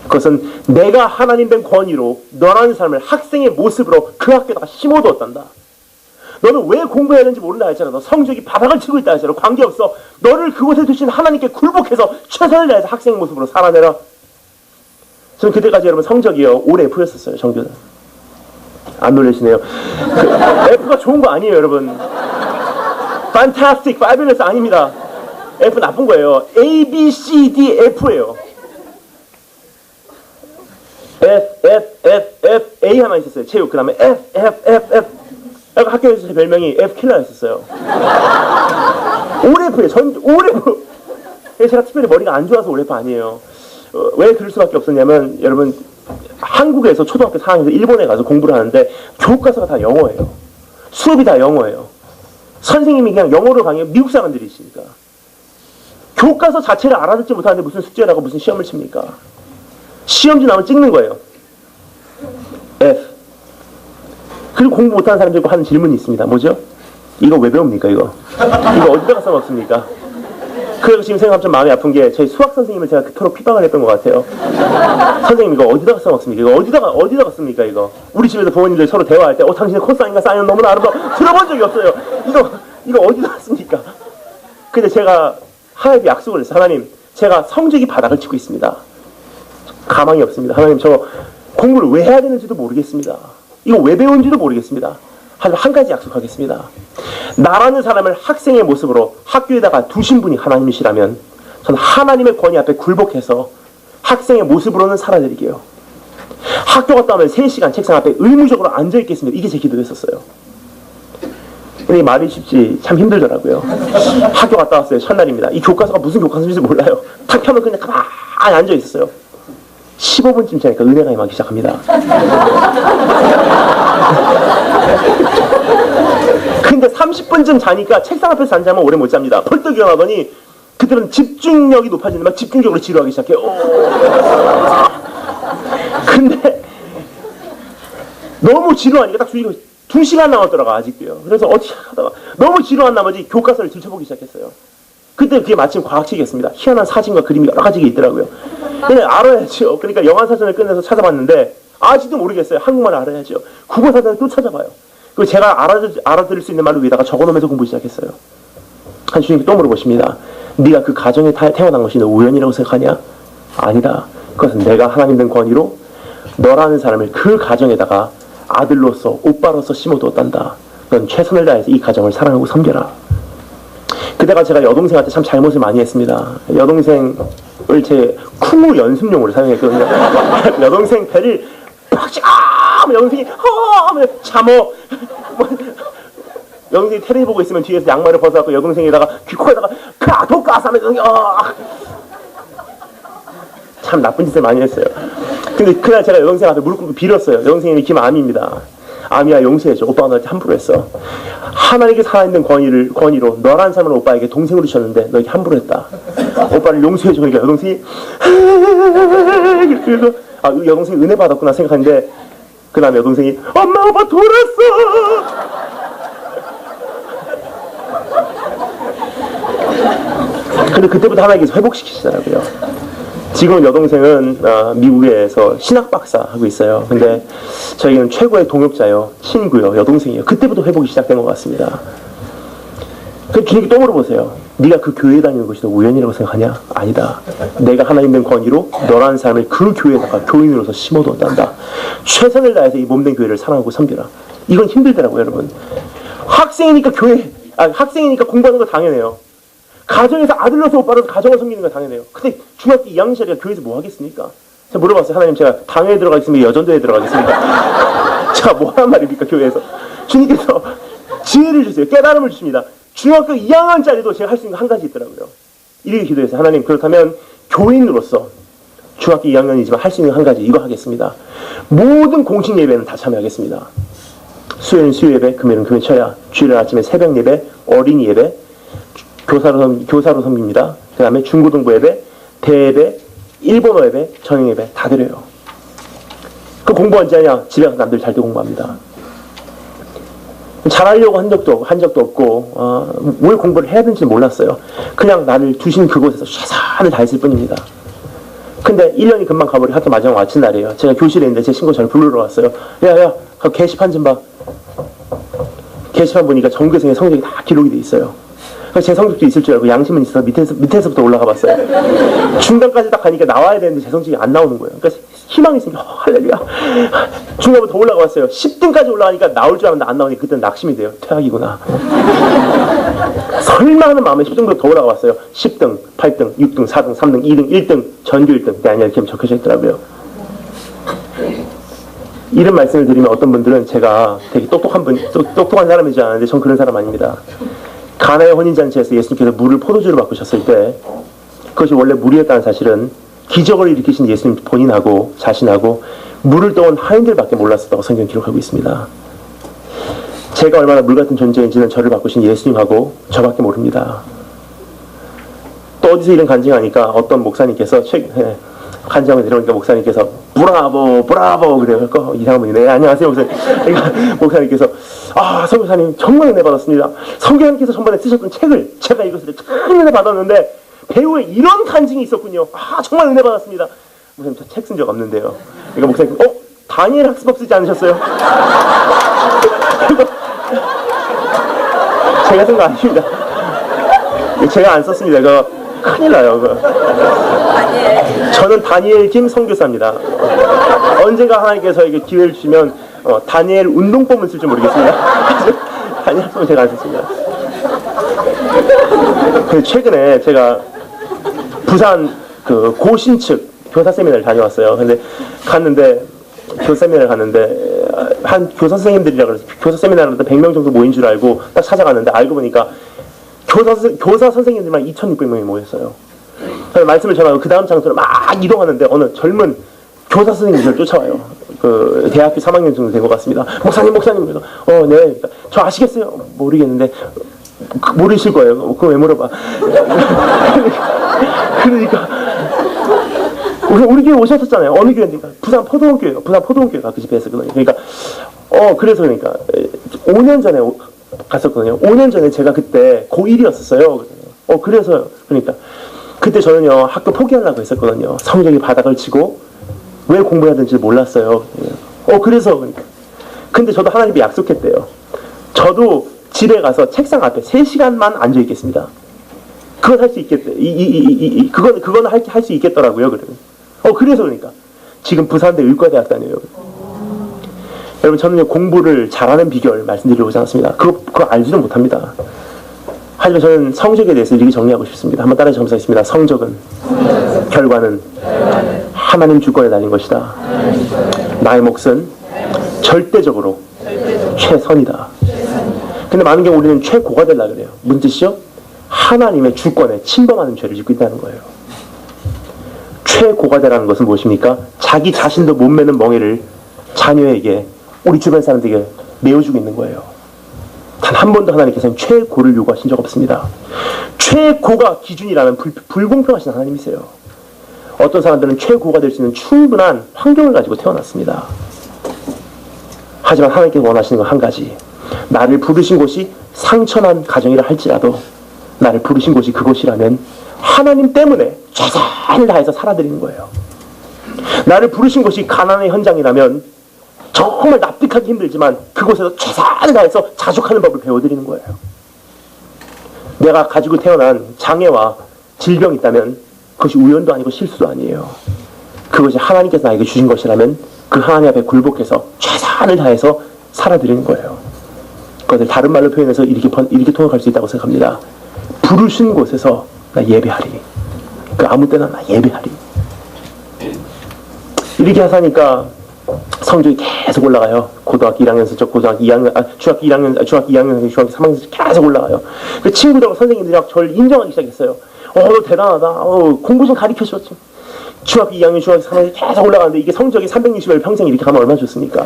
[SPEAKER 2] 그것은 내가 하나님 된 권위로 너라는 사람을 학생의 모습으로 그 학교에다가 심어두었단다. 너는 왜 공부해야 하는지 모른다 했잖아. 너 성적이 바닥을 치고 있다 했잖아. 관계없어. 너를 그곳에 두신 하나님께 굴복해서 최선을 다해서 학생의 모습으로 살아내라. 저는 그때까지 여러분 성적이요 올 F였었어요. 정규는. 안 놀라시네요. F가 좋은 거 아니에요, 여러분. Fantastic, fabulous 아닙니다. F 나쁜 거예요. A, B, C, D, F예요. F, A 하나 있었어요. 체육. 그 다음에 F. 학교에서 제 별명이 F킬러였었어요. 올 F예요. 올 F. 제가 특별히 머리가 안 좋아서 올 F 아니에요. 왜 그럴 수밖에 없었냐면, 여러분, 한국에서 초등학교 4학년에서 일본에 가서 공부를 하는데 교과서가 다 영어예요. 수업이 다 영어예요. 선생님이 그냥 영어로 강의해요. 미국 사람들이시니까. 교과서 자체를 알아듣지 못하는데 무슨 숙제라고 무슨 시험을 칩니까? 시험지 나오면 찍는 거예요. F. 그리고 공부 못하는 사람들과 하는 질문이 있습니다. 뭐죠? 이거 왜 배웁니까, 이거? 이거 어디다가 써먹습니까? 그래서 지금 생각하면 좀 마음이 아픈 게 저희 수학 선생님을 제가 그토록 핍박을 했던 것 같아요. 선생님 이거 어디다가 써먹습니까? 이거 어디다가 씁니까, 이거? 우리 집에서 부모님들 서로 대화할 때 당신의 코사인과 사인은 너무나 아름다워. 들어본 적이 없어요. 이거 어디다가 씁니까? 근데 제가 하나님께 약속을 했어요. 하나님, 제가 성적이 바닥을 치고 있습니다. 가망이 없습니다. 하나님, 저 공부를 왜 해야 되는지도 모르겠습니다. 이거 왜 배우는지도 모르겠습니다. 한 가지 약속하겠습니다. 나라는 사람을 학생의 모습으로 학교에다가 두신 분이 하나님이시라면 저는 하나님의 권위 앞에 굴복해서 학생의 모습으로는 살아드릴게요. 학교 갔다 오면 3시간 책상 앞에 의무적으로 앉아있겠습니다. 이게 제 기도였었어요. 근데 말이 쉽지 참 힘들더라고요. 학교 갔다 왔어요. 첫날입니다. 이 교과서가 무슨 교과서인지 몰라요. 탁 펴면 그냥 가만히 앉아있었어요. 15분쯤 지나니까 은혜가 임하기 시작합니다. 근데 30분쯤 자니까 책상 앞에서 앉으면 오래 못 잡니다. 벌떡 일어나더니 그때는 집중력이 높아지는 막 집중적으로 지루하기 시작해요. 근데 너무 지루하니까 딱 주의가 2시간 남았더라고 아직도요. 그래서 어떻게 하다가 너무 지루한 나머지 교과서를 들춰보기 시작했어요. 그때 그게 마침 과학책이었습니다. 희한한 사진과 그림이 여러 가지가 있더라고요. 그냥 알아야죠. 그러니까 영어사전을 꺼내서 찾아봤는데 아직도 모르겠어요. 한국말을 알아야죠. 국어사전을 또 찾아봐요. 그리고 제가 알아들을 수 있는 말로 위에다가 적어놓으면서 공부 시작했어요. 한 주님이 또 물어보십니다. 네가 그 가정에 태어난 것이 너 우연이라고 생각하냐? 아니다. 그것은 내가 하나님 된 권위로 너라는 사람을 그 가정에다가 아들로서 오빠로서 심어두었단다. 넌 최선을 다해서 이 가정을 사랑하고 섬겨라. 그때가 제가 여동생한테 참 잘못을 많이 했습니다. 여동생을 제 쿵우 연습용으로 사용했거든요. 여동생 배를 팍 하면 여동생이 하면 참어. 여동생이 텔레비 보고 있으면 뒤에서 양말을 벗어갖고 여동생에다가 귀코에다가 가도가스 하면 참 나쁜 짓을 많이 했어요. 근데 그날 제가 여동생 앞에 무릎 꿇고 빌었어요. 여동생이 김아미입니다. 아미야 용서해줘. 오빠가 너한테 함부로 했어. 하나님께 살아있는 권위로 너라는 사람을 오빠에게 동생으로 주셨는데 너에게 함부로 했다. 오빠를 용서해줘. 그러니까 여동생이 그래서 여동생이 은혜 받았구나 생각하는데 그 다음에 여동생이 엄마 아빠 돌았어. 근데 그때부터 하나님께서 회복시키시더라고요. 지금 여동생은 미국에서 신학 박사 하고 있어요. 근데 저희는 최고의 동역자요, 친구요, 여동생이에요. 그때부터 회복이 시작된 것 같습니다. 그 주님께 또 물어보세요. 네가 그 교회에 다니는 것이 너 우연이라고 생각하냐? 아니다. 내가 하나님 된 권위로 너라는 사람을 그 교회에다가 교인으로서 심어두었단다. 최선을 다해서 이 몸된 교회를 사랑하고 섬기라. 이건 힘들더라고요, 여러분. 학생이니까 학생이니까 공부하는 거 당연해요. 가정에서 아들로서 오빠로서 가정을 섬기는 거 당연해요. 근데 중학교 2학년 시절에 교회에서 뭐 하겠습니까? 제가 물어봤어요. 하나님, 제가 당회에 들어가겠습니까? 여전도에 들어가겠습니까? 제가 뭐 하란 말입니까? 교회에서. 주님께서 지혜를 주세요. 깨달음을 주십니다. 중학교 2학년짜리도 제가 할 수 있는 한 가지 있더라고요. 이렇게 기도했어요. 하나님, 그렇다면 교인으로서 중학교 2학년이지만 할 수 있는 한 가지 이거 하겠습니다. 모든 공식 예배는 다 참여하겠습니다. 수요일은 수요 예배, 금요일은 금요 쳐야, 주일 아침에 새벽 예배, 어린이 예배, 교사로 섬깁니다. 그 다음에 중고등부 예배, 대예배, 일본어 예배, 정형 예배 다 드려요. 그 공부 언제 하냐? 집에 가서 남들 잘 때 공부합니다. 잘하려고 한 적도 없고 뭘 공부를 해야 되는지 몰랐어요. 그냥 나를 두신 그곳에서 최선을 다했을 뿐입니다. 근데 1년이 금방 가버리 학교 마지막 마친 날이에요. 제가 교실에 있는데 제 친구가 저를 부르러 왔어요. 야야, 그 게시판 좀 봐. 게시판 보니까 전교생의 성적이 다 기록이 돼 있어요. 제 성적도 있을 줄 알고 양심은 있어서 밑에서부터 올라가 봤어요. 중간까지 딱 가니까 나와야 되는데 제 성적이 안 나오는 거예요. 그러니까 희망이 생겨. 할렐루야. 중간부터 더 올라가 봤어요. 10등까지 올라가니까 나올 줄 알았는데 안 나오니까 그때는 낙심이 돼요. 퇴학이구나. 설마 하는 마음에 10등부터 더 올라가 봤어요. 10등, 8등, 6등, 4등, 3등, 2등, 1등, 전교 1등. 네, 아니야. 이렇게 적혀져 있더라고요. 이런 말씀을 드리면 어떤 분들은 제가 되게 똑똑한 사람인 줄 아는데 전 그런 사람 아닙니다. 가나의 혼인잔치에서 예수님께서 물을 포도주로 바꾸셨을 때 그것이 원래 물이었다는 사실은 기적을 일으키신 예수님 본인하고 자신하고 물을 떠온 하인들밖에 몰랐었다고 성경 기록하고 있습니다. 제가 얼마나 물 같은 존재인지는 저를 바꾸신 예수님하고 저밖에 모릅니다. 또 어디서 이런 간증하니까 어떤 목사님께서 간증하고 내려오니까 목사님께서 브라보 브라보 그래갖고 이상한 분이 네 안녕하세요 목사님. 그러니까 목사님께서 선교사님 정말 은혜 받았습니다. 선교사님께서 전번에 쓰셨던 책을 제가 이것을 참 은혜 받았는데 배우에 이런 간증이 있었군요. 정말 은혜 받았습니다. 목사님 저 책 쓴 적 없는데요. 그러니까 목사님 다니엘 학습법 쓰지 않으셨어요? 제가 쓴 거 아닙니다. 제가 안 썼습니다. 그거 큰일 나요. 그거. 저는 다니엘 김 선교사입니다. 언젠가 하나님께서 저에게 기회를 주시면 다니엘 운동법을 쓸지 모르겠습니다. 다니엘 학습법 제가 안 썼습니다. 최근에 제가 부산 그 고신측 교사 세미나를 다녀왔어요. 근데 교사 세미나를 갔는데 한 교사 선생님들이라 그래서 교사 세미나를 100명 정도 모인 줄 알고 딱 찾아갔는데 알고 보니까 교사 선생님들만 2,600명이 모였어요. 그래서 말씀을 전하고 그 다음 장소로 막 이동하는데 어느 젊은 교사 선생님들 쫓아와요. 그 대학교 3학년 정도 된 것 같습니다. 목사님 그래서 네. 저 아시겠어요? 모르겠는데 모르실 거예요. 그거 왜 물어봐? 그러니까 우리 교회 오셨었잖아요. 어느 교회입니까? 부산 포도원교회요. 부산 포도원교회가 그 집에 했었거든요. 그러니까 그래서 5년 전에 갔었거든요. 5년 전에 제가 그때 고1이었었어요. 그래서요. 그러니까 그때 저는요 학교 포기하려고 했었거든요. 성적이 바닥을 치고 왜 공부해야 되는지 몰랐어요. 그래서 그러니까 근데 저도 하나님이 약속했대요. 저도 집에 가서 책상 앞에 3시간만 앉아 있겠습니다. 그건 할 수 있겠대. 그건 할 수 있겠더라고요. 그래서 그러니까 지금 부산대 의과대학 다녀요. 여러분 저는 공부를 잘하는 비결 말씀드리려고 않습니다. 그거 알지도 못합니다. 하지만 저는 성적에 대해서 이렇게 정리하고 싶습니다. 한번 따라해 점수하겠습니다. 성적은 결과는 하나님 주권에 달린 것이다. 나의 몫은 절대적으로 최선이다. 근데 많은 경우 우리는 최고가 되려고 그래요. 무슨 뜻이요? 하나님의 주권에 침범하는 죄를 짓고 있다는 거예요. 최고가 되라는 것은 무엇입니까? 자기 자신도 못 매는 멍에를 자녀에게 우리 주변 사람들에게 메워주고 있는 거예요. 단 한 번도 하나님께서는 최고를 요구하신 적 없습니다. 최고가 기준이라면 불공평하신 하나님이세요. 어떤 사람들은 최고가 될 수 있는 충분한 환경을 가지고 태어났습니다. 하지만 하나님께서 원하시는 건 한 가지. 나를 부르신 곳이 상처난 가정이라 할지라도 나를 부르신 곳이 그곳이라면 하나님 때문에 최선을 다해서 살아드리는 거예요. 나를 부르신 곳이 가난의 현장이라면 정말 납득하기 힘들지만 그곳에서 최선을 다해서 자족하는 법을 배워드리는 거예요. 내가 가지고 태어난 장애와 질병이 있다면 그것이 우연도 아니고 실수도 아니에요. 그것이 하나님께서 나에게 주신 것이라면 그 하나님 앞에 굴복해서 최선을 다해서 살아드리는 거예요. 그것을 다른 말로 표현해서 이렇게 통역할 수 있다고 생각합니다. 부르신 곳에서 나 예배하리. 그 아무 때나 나 예배하리. 이렇게 하사니까 성적이 계속 올라가요. 고등학교 1학년에서 고등학교 2학년, 중학교 2학년, 중학교 3학년에서 계속 올라가요. 그 친구들하고 선생님들이 막 저를 인정하기 시작했어요. 너 대단하다. 공부 좀 가르쳐줬지. 중학교 2학년, 중학교 3학년 계속 올라가는데 이게 성적이 360을 평생 이렇게 가면 얼마나 좋습니까?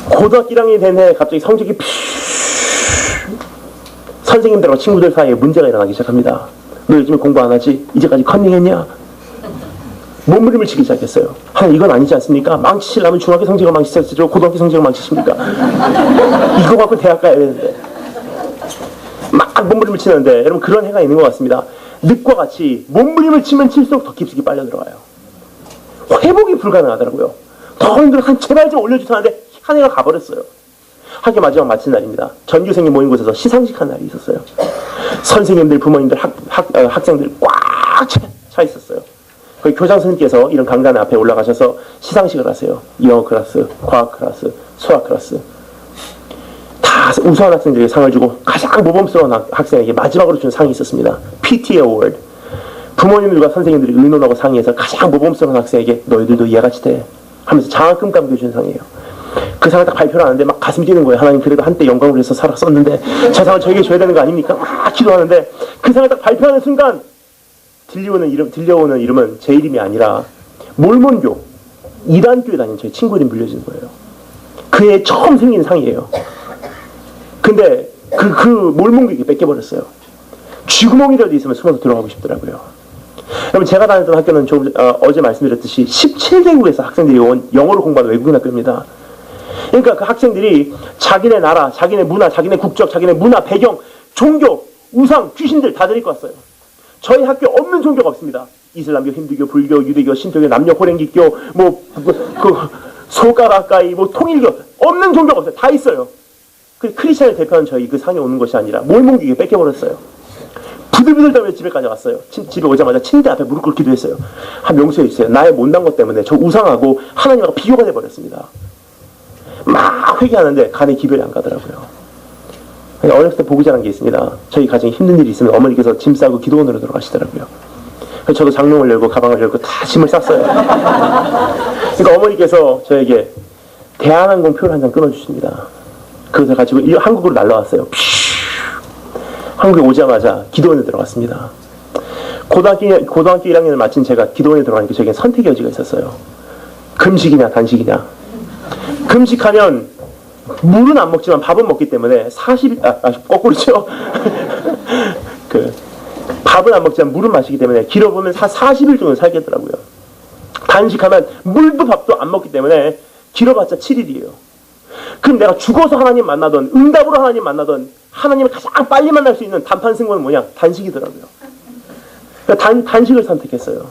[SPEAKER 2] 고등학교 1학년이 된 해 갑자기 성적이 선생님들하고 친구들 사이에 문제가 일어나기 시작합니다. 너 요즘에 공부 안 하지? 이제까지 컨닝했냐? 몸부림을 치기 시작했어요. 이건 아니지 않습니까? 망치시려면 중학교 성적을 망치시죠. 고등학교 성적을 망치십니까? 이거 갖고 대학 가야 되는데. 막 몸부림을 치는데 여러분 그런 해가 있는 것 같습니다. 늪과 같이 몸부림을 치면 칠수록 더 깊숙이 빨려 들어가요. 회복이 불가능하더라고요. 더 힘들어. 제발 좀 올려주세요는데 한 해가 가버렸어요. 학교 마지막 마친 날입니다. 전교생이 모인 곳에서 시상식 한 날이 있었어요. 선생님들, 부모님들, 학생들 꽉 차 있었어요. 거기 교장 선생님께서 이런 강단 앞에 올라가셔서 시상식을 하세요. 영어 클래스, 과학 클래스, 수학 클래스. 다 우수한 학생들에게 상을 주고 가장 모범스러운 학생에게 마지막으로 준 상이 있었습니다. PTA Award. 부모님들과 선생님들이 의논하고 상의해서 가장 모범스러운 학생에게 너희들도 이해같이 돼 하면서 장학금 감겨준 상이에요. 그 상을 딱 발표를 하는데 막 가슴이 뛰는 거예요. 하나님 그래도 한때 영광을 위해서 살았었는데 저 상을 저에게 줘야 되는 거 아닙니까? 막 기도하는데 그 상을 딱 발표하는 순간 들려오는 이름은 제 이름이 아니라 몰몬교 이단교에 다니는 저희 친구 이름 불려지는 거예요. 그해 처음 생긴 상이에요. 근데 그 몰몬교에게 뺏겨버렸어요. 쥐구멍이라도 있으면 숨어서 들어가고 싶더라고요. 여러분, 제가 다녔던 학교는 어제 말씀드렸듯이 17개국에서 학생들이 온 영어로 공부하는 외국인 학교입니다. 그러니까 그 학생들이 자기네 나라, 자기네 문화, 자기네 국적, 자기네 문화, 배경, 종교, 우상, 귀신들 다 데리고 왔어요. 저희 학교 없는 종교가 없습니다. 이슬람교, 힌두교, 불교, 유대교, 신도교, 남녀 호랭기교, 소가라까이, 통일교, 없는 종교가 없어요. 다 있어요. 그 크리스천을 대표하는 저희 그 상에 오는 것이 아니라 몰몬기계 뺏겨버렸어요. 부들부들 떨며 집에 가져갔어요. 집에 오자마자 침대 앞에 무릎 꿇기도 했어요. 한 명수에 있어요. 나의 못난 것 때문에 저 우상하고 하나님하고 비교가 돼버렸습니다. 막 회개하는데 간에 기별이 안 가더라고요. 어렸을 때 보고 자란 게 있습니다. 저희 가정에 힘든 일이 있으면 어머니께서 짐 싸고 기도원으로 들어가시더라고요. 그래서 저도 장롱을 열고 가방을 열고 다 짐을 쌌어요. 그러니까 어머니께서 저에게 대한항공 표를 한 장 끊어주십니다. 그것을 가지고 한국으로 날라왔어요. 한국에 오자마자 기도원에 들어갔습니다. 고등학교 1학년을 마친 제가 기도원에 들어가니까 저에게 선택의 여지가 있었어요. 금식이냐 단식이냐. 금식하면 물은 안 먹지만 밥은 먹기 때문에 거꾸로죠. 밥은 안 먹지만 물은 마시기 때문에 길어보면 40일 정도 살겠더라고요. 단식하면 물도 밥도 안 먹기 때문에 길어봤자 7일이에요. 그럼 내가 죽어서 하나님 만나던, 응답으로 하나님 만나던, 하나님을 가장 빨리 만날 수 있는 단판 승부는 뭐냐? 단식이더라고요. 그러니까 단식을 선택했어요.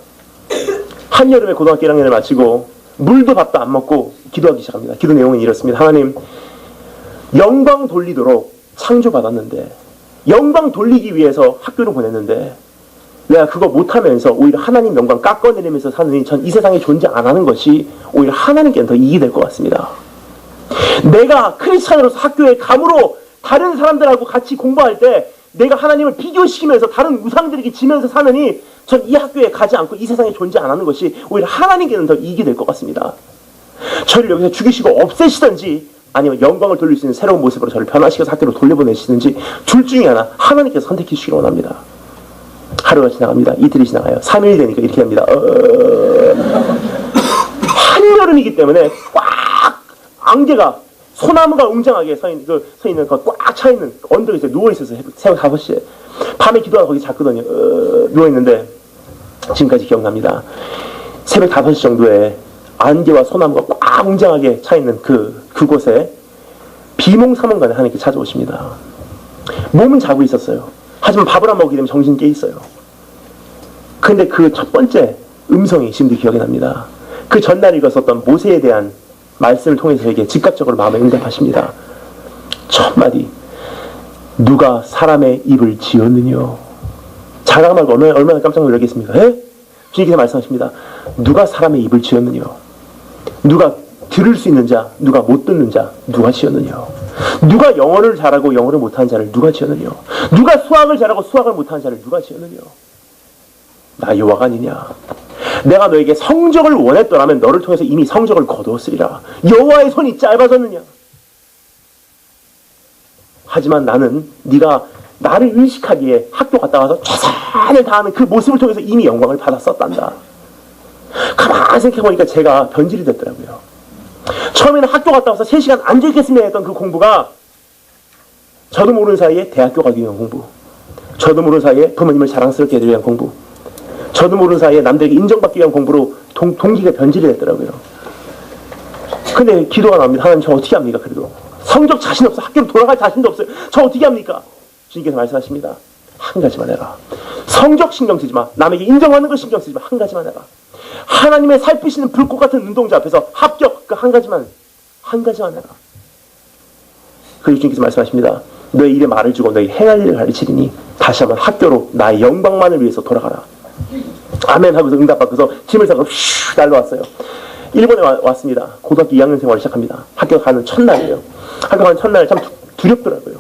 [SPEAKER 2] 한여름에 고등학교 1학년을 마치고 물도 밥도 안 먹고 기도하기 시작합니다. 기도 내용은 이렇습니다. 하나님, 영광 돌리도록 창조받았는데, 영광 돌리기 위해서 학교를 보냈는데, 내가 그거 못하면서 오히려 하나님 영광 깎아내리면서 사느니 전 이 세상에 존재 안 하는 것이 오히려 하나님께는 더 이익이 될 것 같습니다. 내가 크리스찬으로서 학교에 감으로 다른 사람들하고 같이 공부할 때 내가 하나님을 비교시키면서 다른 우상들에게 지면서 사느니 전 이 학교에 가지 않고 이 세상에 존재 안 하는 것이 오히려 하나님께는 더 이익이 될 것 같습니다. 저를 여기서 죽이시고 없애시든지 아니면 영광을 돌릴 수 있는 새로운 모습으로 저를 변화시켜서 학교로 돌려보내시든지 둘 중에 하나 하나님께서 선택해 주시기 원합니다. 하루가 지나갑니다. 이틀이 지나가요. 3일이 되니까 이렇게 됩니다. 한여름이기 때문에 꽉 안개가 소나무가 웅장하게 서 있는 꽉 차 있는 언덕에 이제 누워 있었어요. 새벽 5시에 밤에 기도하다 거기 잤거든요. 누워 있는데 지금까지 기억납니다. 새벽 5시 정도에 안개와 소나무가 꽉 웅장하게 차 있는 그곳에 비몽사몽간에 하나님께 찾아오십니다. 몸은 자고 있었어요. 하지만 밥을 안 먹게 되면 정신이 깨 있어요. 근데 그 첫 번째 음성이 지금도 기억이 납니다. 그 전날 읽었었던 모세에 대한 말씀을 통해서 저에게 즉각적으로 마음에 응답하십니다. 첫 마디, 누가 사람의 입을 지었느냐. 자랑 말고 얼마나 깜짝 놀라겠습니까? 주님께서 말씀하십니다. 누가 사람의 입을 지었느냐. 누가 들을 수 있는 자, 누가 못 듣는 자, 누가 지었느냐. 누가 영어를 잘하고 영어를 못하는 자를 누가 지었느냐. 누가 수학을 잘하고 수학을 못하는 자를 누가 지었느냐. 나 여호와가 아니냐. 내가 너에게 성적을 원했더라면 너를 통해서 이미 성적을 거두었으리라. 여호와의 손이 짧아졌느냐. 하지만 나는 네가 나를 의식하기에 학교 갔다 와서 최선을 다하는 그 모습을 통해서 이미 영광을 받았었단다. 가만히 생각해보니까 제가 변질이 됐더라고요. 처음에는 학교 갔다 와서 3시간 앉아있겠습니다 했던 그 공부가 저도 모르는 사이에 대학교 가기 위한 공부, 저도 모르는 사이에 부모님을 자랑스럽게 해드리기 위한 공부, 저도 모르는 사이에 남들에게 인정받기 위한 공부로 동기가 변질이 됐더라고요. 근데 기도가 나옵니다. 하나님 저 어떻게 합니까? 그래도 성적 자신 없어. 학교로 돌아갈 자신도 없어요. 저 어떻게 합니까? 주님께서 말씀하십니다. 한 가지만 해라. 성적 신경 쓰지 마. 남에게 인정받는 걸 신경 쓰지 마. 한 가지만 해라. 하나님의 살피시는 불꽃 같은 눈동자 앞에서 합격. 그 한 가지만 해라. 그리고 주님께서 말씀하십니다. 너의 입에 말을 주고 너의 행할 일을 가르치리니 다시 한번 학교로 나의 영광만을 위해서 돌아가라. 아멘 하고서 응답받고서 짐을 싸고 슉 날라왔어요. 일본에 왔습니다. 고등학교 2학년 생활을 시작합니다. 학교 가는 첫날이에요. 학교 가는 첫날 참 두렵더라고요.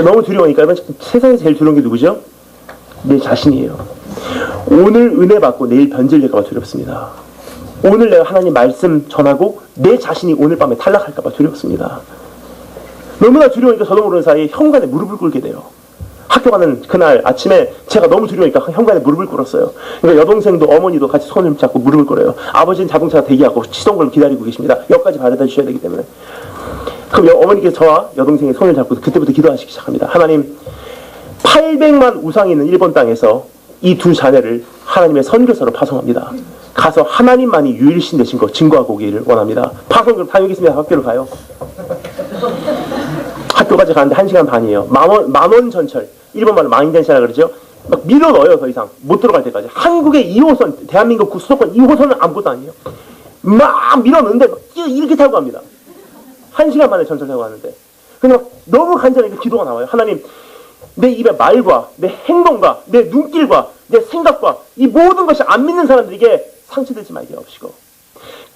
[SPEAKER 2] 너무 두려우니까 여러분 세상에 제일 두려운 게 누구죠? 내 자신이에요. 오늘 은혜 받고 내일 변질될까 봐 두렵습니다. 오늘 내가 하나님 말씀 전하고 내 자신이 오늘 밤에 탈락할까 봐 두렵습니다. 너무나 두려우니까 저도 모르는 사이에 현관에 무릎을 꿇게 돼요. 학교 가는 그날 아침에 제가 너무 두려우니까 현관에 무릎을 꿇었어요. 그러니까 여동생도 어머니도 같이 손을 잡고 무릎을 꿇어요. 아버지는 자동차 대기하고 시동 걸고 기다리고 계십니다. 역까지 받아다 주셔야 되기 때문에. 그럼 어머니께서 저와 여동생의 손을 잡고 그때부터 기도하시기 시작합니다. 하나님, 800만 우상이 있는 일본 땅에서 이 두 자녀를 하나님의 선교사로 파송합니다. 가서 하나님만이 유일신 되신 거 증거하고 오기를 원합니다. 파송을 다녀오겠습니다. 학교를 가요. 학교까지 가는데 1시간 반이에요. 만원 전철. 일본말로 망인전시라 그러죠. 막 밀어 넣어요. 더 이상 못 들어갈 때까지. 한국의 2호선, 대한민국 수도권 2호선은 아무것도 아니에요. 막 밀어 넣는데 막 이렇게 타고 갑니다. 1시간 만에 전철 타고 가는데. 근데 막 너무 간절하게 기도가 나와요. 하나님, 내 입의 말과 내 행동과 내 눈길과 내 생각과 이 모든 것이 안 믿는 사람들에게 상처되지 말게 하옵시고,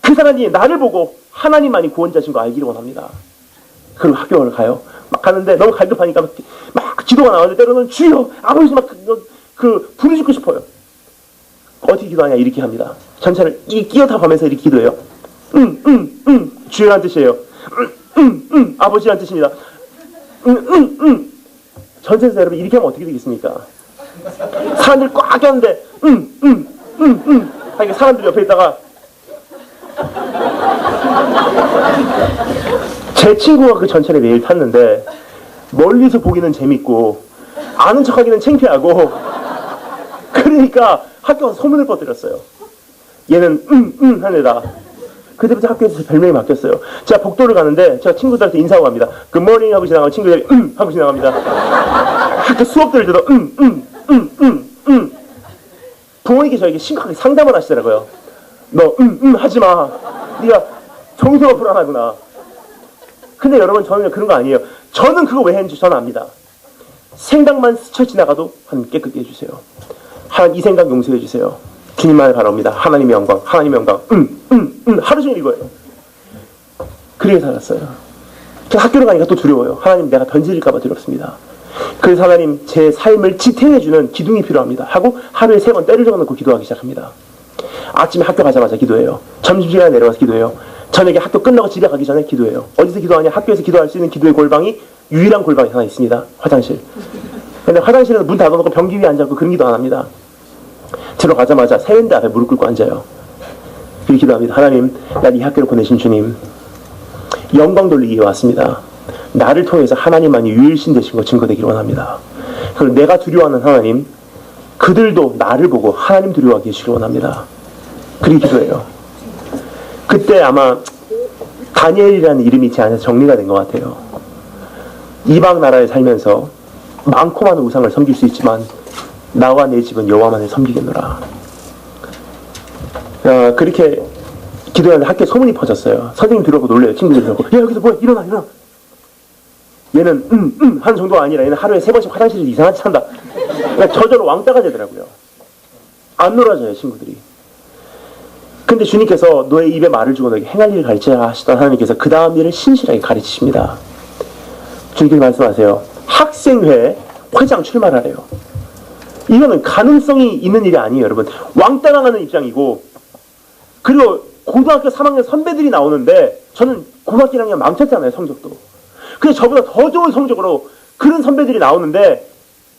[SPEAKER 2] 그 사람이 나를 보고 하나님만이 구원자신 거 알기를 원합니다. 그리고 학교를 가요. 막 가는데 너무 갈급하니까 막 기도가 나오는데 때로는 주여 아버지 막 부르 죽고 싶어요. 어떻게 기도하냐 이렇게 합니다. 전체를 끼어 타고 가면서 이렇게 기도해요. 주여라는 뜻이에요. 아버지라는 뜻입니다. 전체에서 여러분 이렇게 하면 어떻게 되겠습니까? 사람들이 꽉 꼈는데 하니까 사람들이 옆에 있다가 제 친구가 그 전철에 매일 탔는데 멀리서 보기는 재밌고 아는 척하기는 창피하고 그러니까 학교 가서 소문을 퍼뜨렸어요. 얘는 하는 애다. 그때부터 학교에서 별명이 바뀌었어요. 제가 복도를 가는데 제가 친구들한테 인사하고 갑니다. 굿모닝 하고 지나가면 친구들이 하고 지나갑니다. 학교 수업 들을 때도 부모님께 저에게 심각하게 상담을 하시더라고요. 너 하지마. 네가 정서가 불안하구나. 근데 여러분 저는 그런 거 아니에요. 저는 그거 왜 했는지 저는 압니다. 생각만 스쳐 지나가도 하나님 깨끗게 해주세요. 하나님 이 생각 용서해 주세요. 주님만을 바라옵니다. 하나님의 영광, 하나님의 영광. 하루 종일 이거예요. 그렇게 살았어요. 학교를 가니까 또 두려워요. 하나님 내가 변질일까 봐 두렵습니다. 그래서 하나님 제 삶을 지탱해주는 기둥이 필요합니다 하고 하루에 3번 때를 적어놓고 기도하기 시작합니다. 아침에 학교 가자마자 기도해요. 점심시간에 내려가서 기도해요. 저녁에 학교 끝나고 집에 가기 전에 기도해요. 어디서 기도하냐? 학교에서 기도할 수 있는 기도의 골방이 유일한 골방이 하나 있습니다. 화장실. 근데 화장실에서 문 닫아놓고 변기 위에 앉아서 그런 기도 안 합니다. 들어가자마자 세면대 앞에 무릎 꿇고 앉아요. 그렇게 기도합니다. 하나님, 난 이 학교를 보내신 주님, 영광 돌리기 위해 왔습니다. 나를 통해서 하나님만이 유일신 되신 거 증거되기를 원합니다. 그리고 내가 두려워하는 하나님, 그들도 나를 보고 하나님 두려워하게 해주시길 원합니다. 그렇게 기도해요. 그때 아마 다니엘이라는 이름이 제 안에서 정리가 된 것 같아요. 이방 나라에 살면서 많고 많은 우상을 섬길 수 있지만 나와 내 집은 여호와만을 섬기겠노라. 그렇게 기도하는데 학교에 소문이 퍼졌어요. 선생님 들어오고 놀래요. 친구들 들어오고 야 여기서 뭐야 일어나. 얘는 하는 정도가 아니라 얘는 하루에 3번씩 화장실에서 이상한 짓 한다. 그러니까 저절로 왕따가 되더라고요. 안 놀아줘요 친구들이. 근데 주님께서 너의 입에 말을 주고 너에게 행할 일을 가르치라 하시던 하나님께서 그 다음 일을 신실하게 가르치십니다. 주님께서 말씀하세요. 학생회 회장 출마하래요. 이거는 가능성이 있는 일이 아니에요 여러분. 왕따당하는 입장이고, 그리고 고등학교 3학년 선배들이 나오는데 저는 고등학교 1학년 망쳤잖아요 성적도. 근데 저보다 더 좋은 성적으로 그런 선배들이 나오는데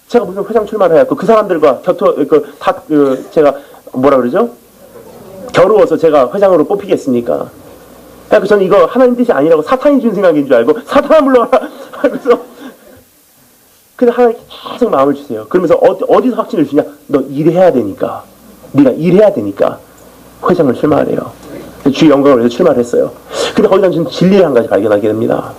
[SPEAKER 2] 제가 무슨 회장 출마를 해갖고 그 사람들과 제가 뭐라 그러죠? 겨루어서 제가 회장으로 뽑히겠습니까? 그래서 저는 이거 하나님 뜻이 아니라고 사탄이 준 생각인 줄 알고 사탄아 물러가라 하면서, 근데 하나님 계속 마음을 주세요. 그러면서 어디서 확신을 주냐? 너 일해야 되니까, 네가 일해야 되니까 회장을 출마하래요. 주의 영광을 위해서 출마를 했어요. 근데 거기서 저는 진리를 한 가지 발견하게 됩니다.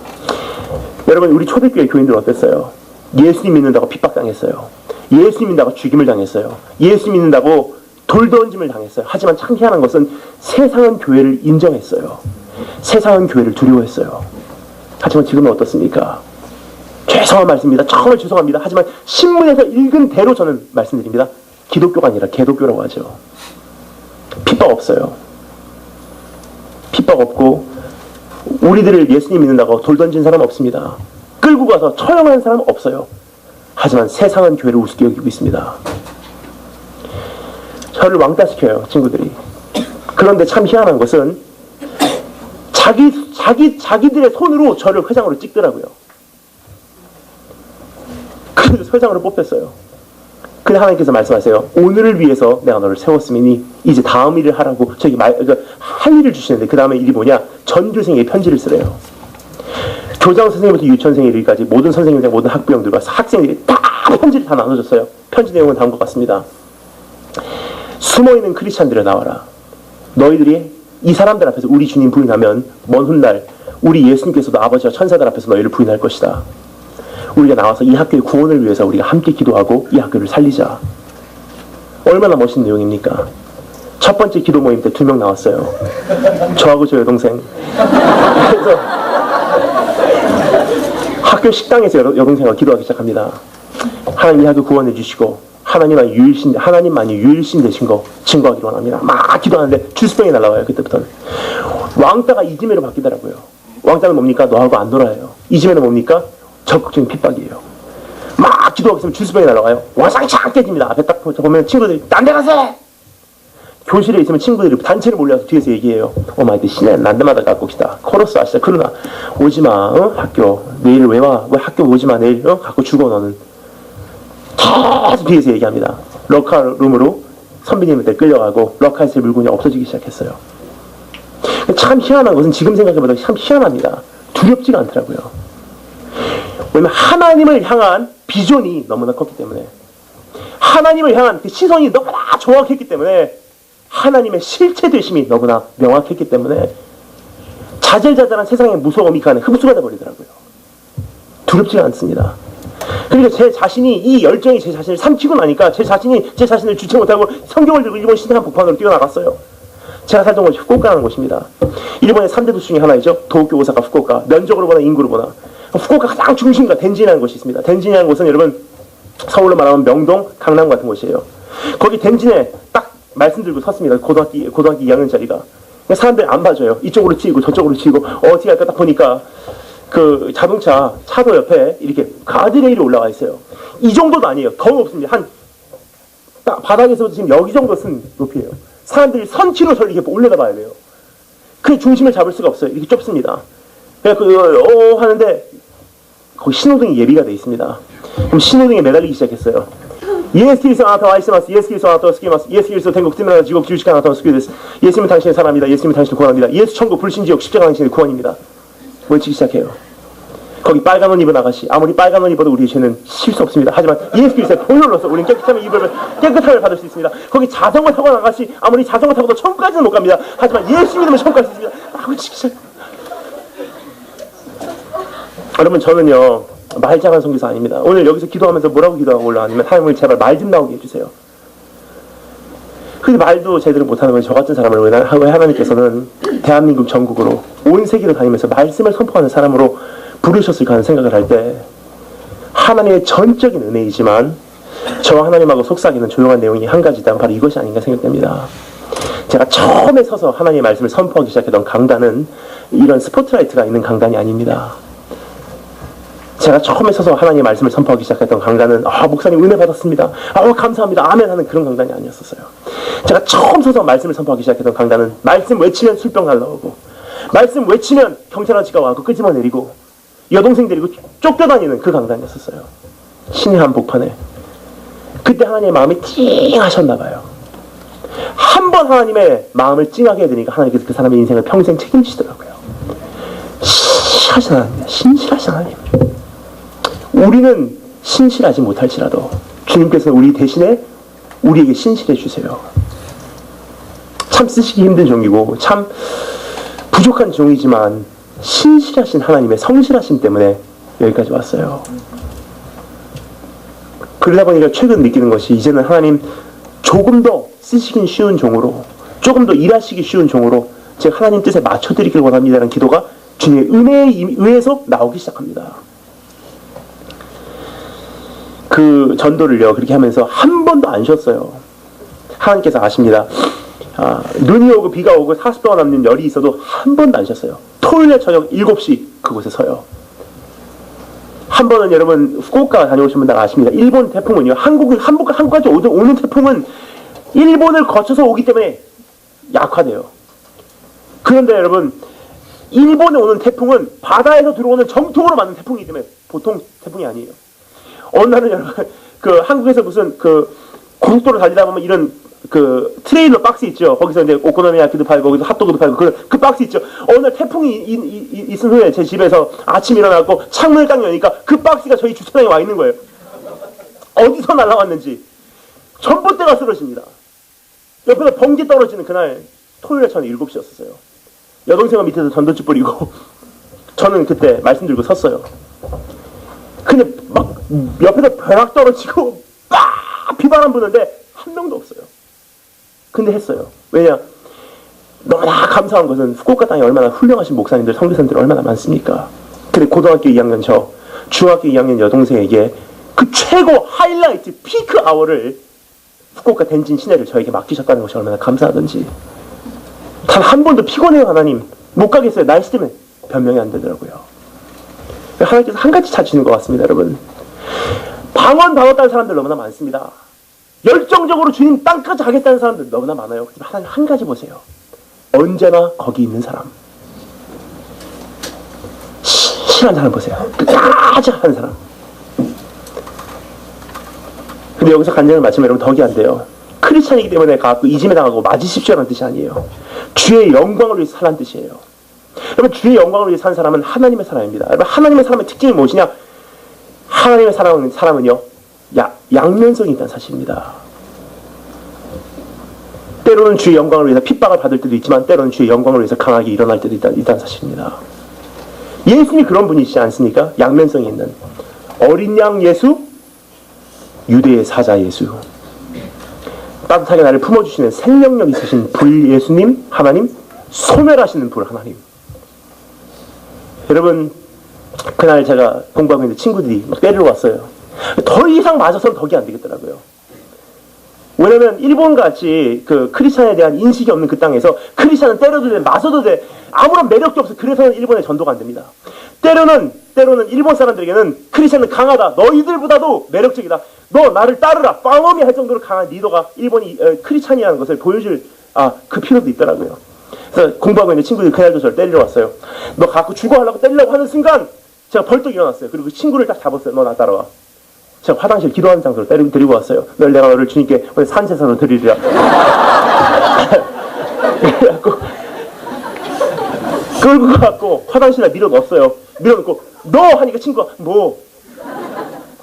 [SPEAKER 2] 여러분 우리 초대교회 교인들 어땠어요? 예수님 믿는다고 핍박당했어요. 예수님 믿는다고 죽임을 당했어요. 예수님 믿는다고 돌 던짐을 당했어요. 하지만 참 희한한 것은 세상은 교회를 인정했어요. 세상은 교회를 두려워했어요. 하지만 지금은 어떻습니까? 죄송한 말씀입니다. 정말 죄송합니다. 하지만 신문에서 읽은 대로 저는 말씀드립니다. 기독교가 아니라 개독교라고 하죠. 핍박 없어요. 핍박 없고 우리들을 예수님 믿는다고 돌 던진 사람 없습니다. 끌고 가서 처형한 사람 없어요. 하지만 세상은 교회를 우습게 여기고 있습니다. 저를 왕따시켜요 친구들이. 그런데 참 희한한 것은 자기들의 손으로 저를 회장으로 찍더라고요. 그래서 회장으로 뽑혔어요. 근데 하나님께서 말씀하세요. 오늘을 위해서 내가 너를 세웠으니 이제 다음 일을 하라고 할 일을 주시는데 그 다음에 일이 뭐냐? 전교생에게 편지를 쓰래요. 교장 선생님부터 유치원생에 이르기까지 모든 선생님들, 모든 학부형들과 학생들이 다 편지를 다 나눠줬어요. 편지 내용은 다음과 같습니다. 숨어있는 크리스찬들에 나와라. 너희들이 이 사람들 앞에서 우리 주님 부인하면 먼 훗날 우리 예수님께서도 아버지와 천사들 앞에서 너희를 부인할 것이다. 우리가 나와서 이 학교의 구원을 위해서 우리가 함께 기도하고 이 학교를 살리자. 얼마나 멋있는 내용입니까? 첫 번째 기도 모임 때 2명 나왔어요. 저하고 저 여동생. 그래서 학교 식당에서 여동생과 기도하기 시작합니다. 하나님 이 학교 구원해 주시고 하나님만이 유일신 되신 거 증거하기로 원합니다. 막 기도하는데 주스병이 날라와요. 그때부터는 왕따가 이지매로 바뀌더라고요. 왕따는 뭡니까? 너하고 안 놀아요. 이지매는 뭡니까? 적극적인 핍박이에요. 막 기도하고 있으면 주스병이 날라와요. 와상창 깨집니다. 앞에 딱 보면 친구들이 딴 데 가세! 교실에 있으면 친구들이 단체로 몰려서 뒤에서 얘기해요. 마이트 신의 난데마다 갖고 오시다. 코러스 아시다. 그러나 오지마. 학교 내일 왜 와? 왜 학교 오지마. 내일 갖고 죽어 너는. 계속 뒤에서 얘기합니다. 럭카룸으로 선배님한테 끌려가고 럭카에서 물건이 없어지기 시작했어요. 참 희한한 것은 지금 생각해보다 참 희한합니다. 두렵지가 않더라고요. 왜냐면 하나님을 향한 비전이 너무나 컸기 때문에, 하나님을 향한 그 시선이 너무나 정확했기 때문에, 하나님의 실체되심이 너무나 명확했기 때문에 자잘자잘한 세상의 무서움이 그 안에 흡수가 돼버리더라고요. 두렵지가 않습니다. 그러니까 제 자신이 이 열정이 제 자신을 삼키고 나니까 제 자신이 제 자신을 주체 못하고 성경을 들고 일본 신세한 북한으로 뛰어나갔어요. 제가 살던 곳이 후쿠오카라는 곳입니다. 일본의 3대 도시 중에 하나이죠. 도쿄, 오사카, 후쿠오카. 면적으로 보나 인구로 보나. 후쿠오카 가장 중심가 덴진이라는 곳이 있습니다. 덴진이라는 곳은 여러분 서울로 말하면 명동, 강남 같은 곳이에요. 거기 덴진에 딱 말씀드리고 섰습니다. 고등학교 2학년짜리가. 사람들이 안 봐줘요. 이쪽으로 치이고 저쪽으로 치이고 어떻게 할까 딱 보니까 그 자동차 차도 옆에 이렇게 가드레일이 올라와 있어요. 이 정도도 아니에요. 더 높습니다. 딱 바닥에서부터 지금 여기 정도 쓴 높이에요. 사람들이 선치로 저를 이렇게 올려다 봐야 돼요. 그 중심을 잡을 수가 없어요. 이렇게 좁습니다. 그래서 하는데 거기 신호등이 예비가 돼 있습니다. 그럼 신호등에 매달리기 시작했어요. 예수 그리스도 아나타 와이스마스, 예수 그리스도 아나타 스키마스, 예수 그리스도天国 찜나라 지옥 지우시카 아나타 스키데스. 예수님은 당신의 사람이다. 예수님은 당신을 구원합니다. 예수 천국 불신지옥 십자가 당신의 구원입니다. 외치기 시작해요. 거기 빨간 옷 입은 아가씨, 아무리 빨간 옷 입어도 우리의 죄는 쉴 수 없습니다. 하지만 예수 그리스도의 보혈로서 우리는 깨끗함을 받을 수 있습니다. 거기 자전거 타고 간 아가씨, 아무리 자전거 타고도 천국까지는 못 갑니다. 하지만 예수 믿으면 천국 갈 수 있습니다. 외치기 시작. 여러분 저는요 말 잘하는 선교사 아닙니다. 오늘 여기서 기도하면서 뭐라고 기도하고 올라왔냐면 하나님을 제발 말 좀 나오게 해주세요. 근데 말도 제대로 못하는 저 같은 사람을 왜 하나님께서는 대한민국 전국으로 온 세계로 다니면서 말씀을 선포하는 사람으로 부르셨을까 하는 생각을 할 때 하나님의 전적인 은혜이지만 저와 하나님하고 속삭이는 조용한 내용이 한 가지 있다면 바로 이것이 아닌가 생각됩니다. 제가 처음에 서서 하나님의 말씀을 선포하기 시작했던 강단은 이런 스포트라이트가 있는 강단이 아닙니다. 제가 처음에 서서 하나님의 말씀을 선포하기 시작했던 강단은 목사님 은혜 받았습니다. 감사합니다. 아멘 하는 그런 강단이 아니었었어요. 제가 처음 서서 말씀을 선포하기 시작했던 강단은 말씀 외치면 술병 날라오고 말씀 외치면 경찰 아저씨가 와서 끄집어 내리고 여동생 데리고 쫓겨다니는 그 강단이었었어요. 신의 한복판에. 그때 하나님의 마음이 찡하셨나 봐요. 한 번 하나님의 마음을 찡하게 해드리니까 하나님께서 그 사람의 인생을 평생 책임지시더라고요. 신실하신 하나님, 신실하신 하나님. 우리는 신실하지 못할지라도 주님께서는 우리 대신에 우리에게 신실해 주세요. 참 쓰시기 힘든 종이고 참 부족한 종이지만 신실하신 하나님의 성실하심 때문에 여기까지 왔어요. 그러다 보니까 최근 느끼는 것이 이제는 하나님 조금 더 쓰시긴 쉬운 종으로 조금 더 일하시기 쉬운 종으로 제가 하나님 뜻에 맞춰드리길 원합니다라는 기도가 주님의 은혜에 의해서 나오기 시작합니다. 그 전도를요 그렇게 하면서 한 번도 안 쉬었어요. 하나님께서 아십니다. 눈이 오고 비가 오고 40도가 넘는 열이 있어도 한 번도 안 쉬었어요. 토요일에 저녁 7시 그곳에 서요. 한 번은 여러분 후쿠오카 다녀오신 분들 아십니다. 일본 태풍은요 한국까지 오는 태풍은 일본을 거쳐서 오기 때문에 약화돼요. 그런데 여러분 일본에 오는 태풍은 바다에서 들어오는 정통으로 맞는 태풍이기 때문에 보통 태풍이 아니에요. 어느 날은 여러분 그 한국에서 무슨 그 고속도로 달리다 보면 이런 그 트레일러 박스 있죠. 거기서 이제 오코노미야키도 팔고 거기서 핫도그도 팔고 그 박스 있죠. 어느 날 태풍이 있은 후에 제 집에서 아침 일어나고 창문을 딱 여니까 그 박스가 저희 주차장에 와 있는 거예요. 어디서 날아왔는지 전봇대가 쓰러집니다. 옆에서 번개 떨어지는 그날 토요일에 저는 7시였었어요. 여동생은 밑에서 전도집 뿌리고 저는 그때 말씀 들고 섰어요. 근데 막 옆에서 벼락 떨어지고 막 비바람 부는데 한 명도 없어요. 근데 했어요. 왜냐? 너무나 감사한 것은 후쿠오카 땅에 얼마나 훌륭하신 목사님들, 선교사님들 얼마나 많습니까? 근데 고등학교 2학년 저, 중학교 2학년 여동생에게 그 최고 하이라이트 피크 아워를 후쿠오카 덴진 시내를 저에게 맡기셨다는 것이 얼마나 감사하던지. 단 한 번도 피곤해요 하나님 못 가겠어요. 날씨 때문에 변명이 안 되더라고요. 하나님께서 한 가지 찾으시는 것 같습니다. 여러분, 방언 받았다는 사람들 너무나 많습니다. 열정적으로 주님 땅까지 가겠다는 사람들 너무나 많아요. 하지만 하나님 한 가지 보세요. 언제나 거기 있는 사람, 실한 사람 보세요. 끝까지 하는 사람. 근데 여기서 간증을 마치면 여러분 덕이 안 돼요. 크리스찬이기 때문에 가고 이짐에 당하고 맞으십시오라는 뜻이 아니에요. 주의 영광을 위해서 살라는 뜻이에요. 여러분, 주의 영광을 위해서 사는 사람은 하나님의 사람입니다. 여러분, 하나님의 사람의 특징이 무엇이냐? 하나님의 사람은요, 양면성이 있다는 사실입니다. 때로는 주의 영광을 위해서 핍박을 받을 때도 있지만 때로는 주의 영광을 위해서 강하게 일어날 때도 있다는 사실입니다. 예수님이 그런 분이시지 않습니까? 양면성이 있는 어린 양 예수, 유대의 사자 예수, 따뜻하게 나를 품어주시는 생명력 있으신 불 예수님 하나님, 소멸하시는 불 하나님. 여러분, 그날 제가 공부하고 있는데 친구들이 막 때리러 왔어요. 더 이상 맞아서는 덕이 안 되겠더라고요. 왜냐면 일본같이 그 크리스찬에 대한 인식이 없는 그 땅에서 크리스찬은 때려도 돼, 맞아도 돼, 아무런 매력도 없어. 그래서는 일본에 전도가 안 됩니다. 때로는 일본 사람들에게는 크리스찬은 강하다, 너희들보다도 매력적이다, 너 나를 따르라, 빵엄이 할 정도로 강한 리더가 일본이 크리스찬이라는 것을 보여줄 그 필요도 있더라고요. 그래서 공부하고 있는 친구들이 그날도 저를 때리러 왔어요. 너 갖고 죽어하려고 때리려고 하는 순간 제가 벌떡 일어났어요. 그리고 그 친구를 딱 잡았어요. 너 나 따라와. 제가 화장실 기도하는 장소로 데리고 왔어요. 내가 너를 주님께 산제사로 드리리라. 그래갖고 끌고 가고 화장실에 밀어넣었어요. 밀어넣고 너 하니까 친구가 뭐?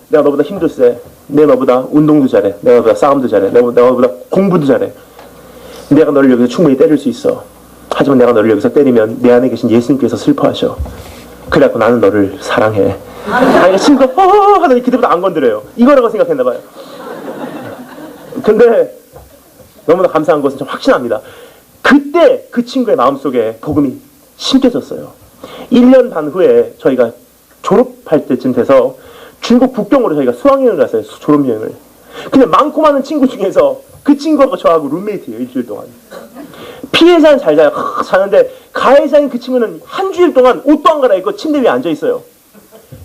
[SPEAKER 2] 내가 너보다 힘도 세. 내가 너보다 운동도 잘해. 내가 너보다 싸움도 잘해. 내가 너보다 공부도 잘해. 내가 너를 여기서 충분히 때릴 수 있어. 하지만 내가 너를 여기서 때리면 내 안에 계신 예수님께서 슬퍼하셔. 그래갖고 나는 너를 사랑해. 아니 친구가 하더니 그때부터 안 건드려요. 이거라고 생각했나봐요. 근데 너무나 감사한 것은 좀 확신합니다. 그때 그 친구의 마음속에 복음이 심겨졌어요. 1년 반 후에 저희가 졸업할 때쯤 돼서 중국 북경으로 저희가 수학여행을 갔어요. 졸업여행을. 근데 많고 많은 친구 중에서 그 친구하고 저하고 룸메이트예요. 일주일 동안. 피해자는 잘 자요. 자는데 가해자인 그 친구는 한 주일 동안 옷도 안 갈아입고 침대 위에 앉아있어요.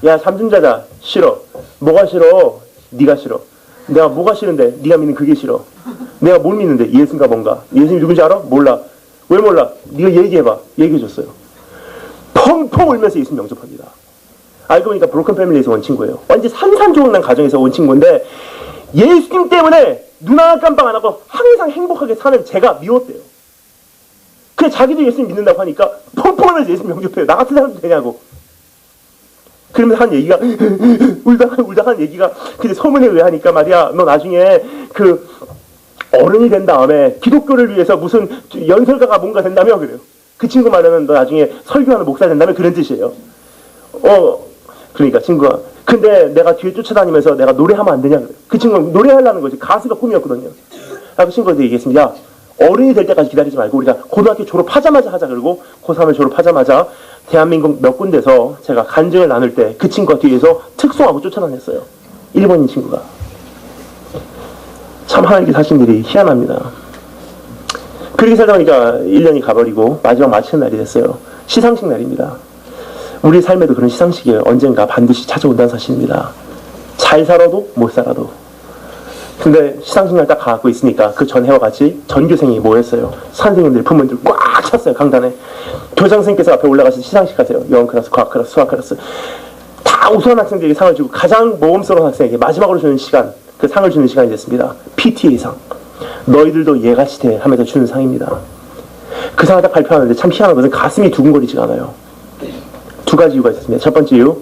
[SPEAKER 2] 야, 잠 좀 자자. 싫어. 뭐가 싫어? 네가 싫어. 내가 뭐가 싫은데 네가 믿는 그게 싫어. 내가 뭘 믿는데? 예수인가 뭔가. 예수님 누군지 알아? 몰라. 왜 몰라? 네가 얘기해봐. 얘기해줬어요. 펑펑 울면서 예수님 영접합니다. 알고 보니까 브로큰 패밀리에서 온 친구예요. 완전 산산조각난 가정에서 온 친구인데 예수님 때문에 눈 하나 깜빡 안 하고 항상 행복하게 사는 제가 미웠대요. 그래 자기도 예수님 믿는다고 하니까 펑펑 울면서 예수님 영접해요. 나 같은 사람도 되냐고. 그러면서 한 얘기가 울다 한 얘기가 근데 소문에 의하니까 말이야, 너 나중에 그 어른이 된 다음에 기독교를 위해서 무슨 연설가가 뭔가 된다며 그래요. 그 친구 말로는 너 나중에 설교하는 목사 된다며 그런 뜻이에요. 그러니까 친구가 근데 내가 뒤에 쫓아다니면서 내가 노래하면 안 되냐 그래요. 그 친구는 노래하려는 거지. 가수가 꿈이었거든요. 그 친구한테 얘기했습니다. 야, 어른이 될 때까지 기다리지 말고 우리가 고등학교 졸업하자마자 하자. 그러고 고3을 졸업하자마자 대한민국 몇 군데서 제가 간증을 나눌 때 그 친구가 뒤에서 특송하고 쫓아다녔어요. 일본인 친구가. 참 하나님께서 하신 일이 희한합니다. 그렇게 살다 보니까 1년이 가버리고 마지막 마치는 날이 됐어요. 시상식 날입니다. 우리 삶에도 그런 시상식이에요. 언젠가 반드시 찾아온다는 사실입니다. 잘 살아도 못 살아도. 근데 시상식 날 딱 가고 있으니까 그 전해와 같이 전교생이 모였어요. 선생님들 부모님들 꽉 찼어요. 강단에. 교장 선생님께서 앞에 올라가서 시상식 하세요. 영어 클래스, 과학 클래스, 수학 클래스. 다 우수한 학생들에게 상을 주고 가장 모험스러운 학생에게 마지막으로 주는 시간, 그 상을 주는 시간이 됐습니다. PTA상. 너희들도 얘같이 돼 하면서 주는 상입니다. 그 상을 딱 발표하는데 참 희한한 것은 가슴이 두근거리지가 않아요. 두 가지 이유가 있었습니다. 첫 번째 이유,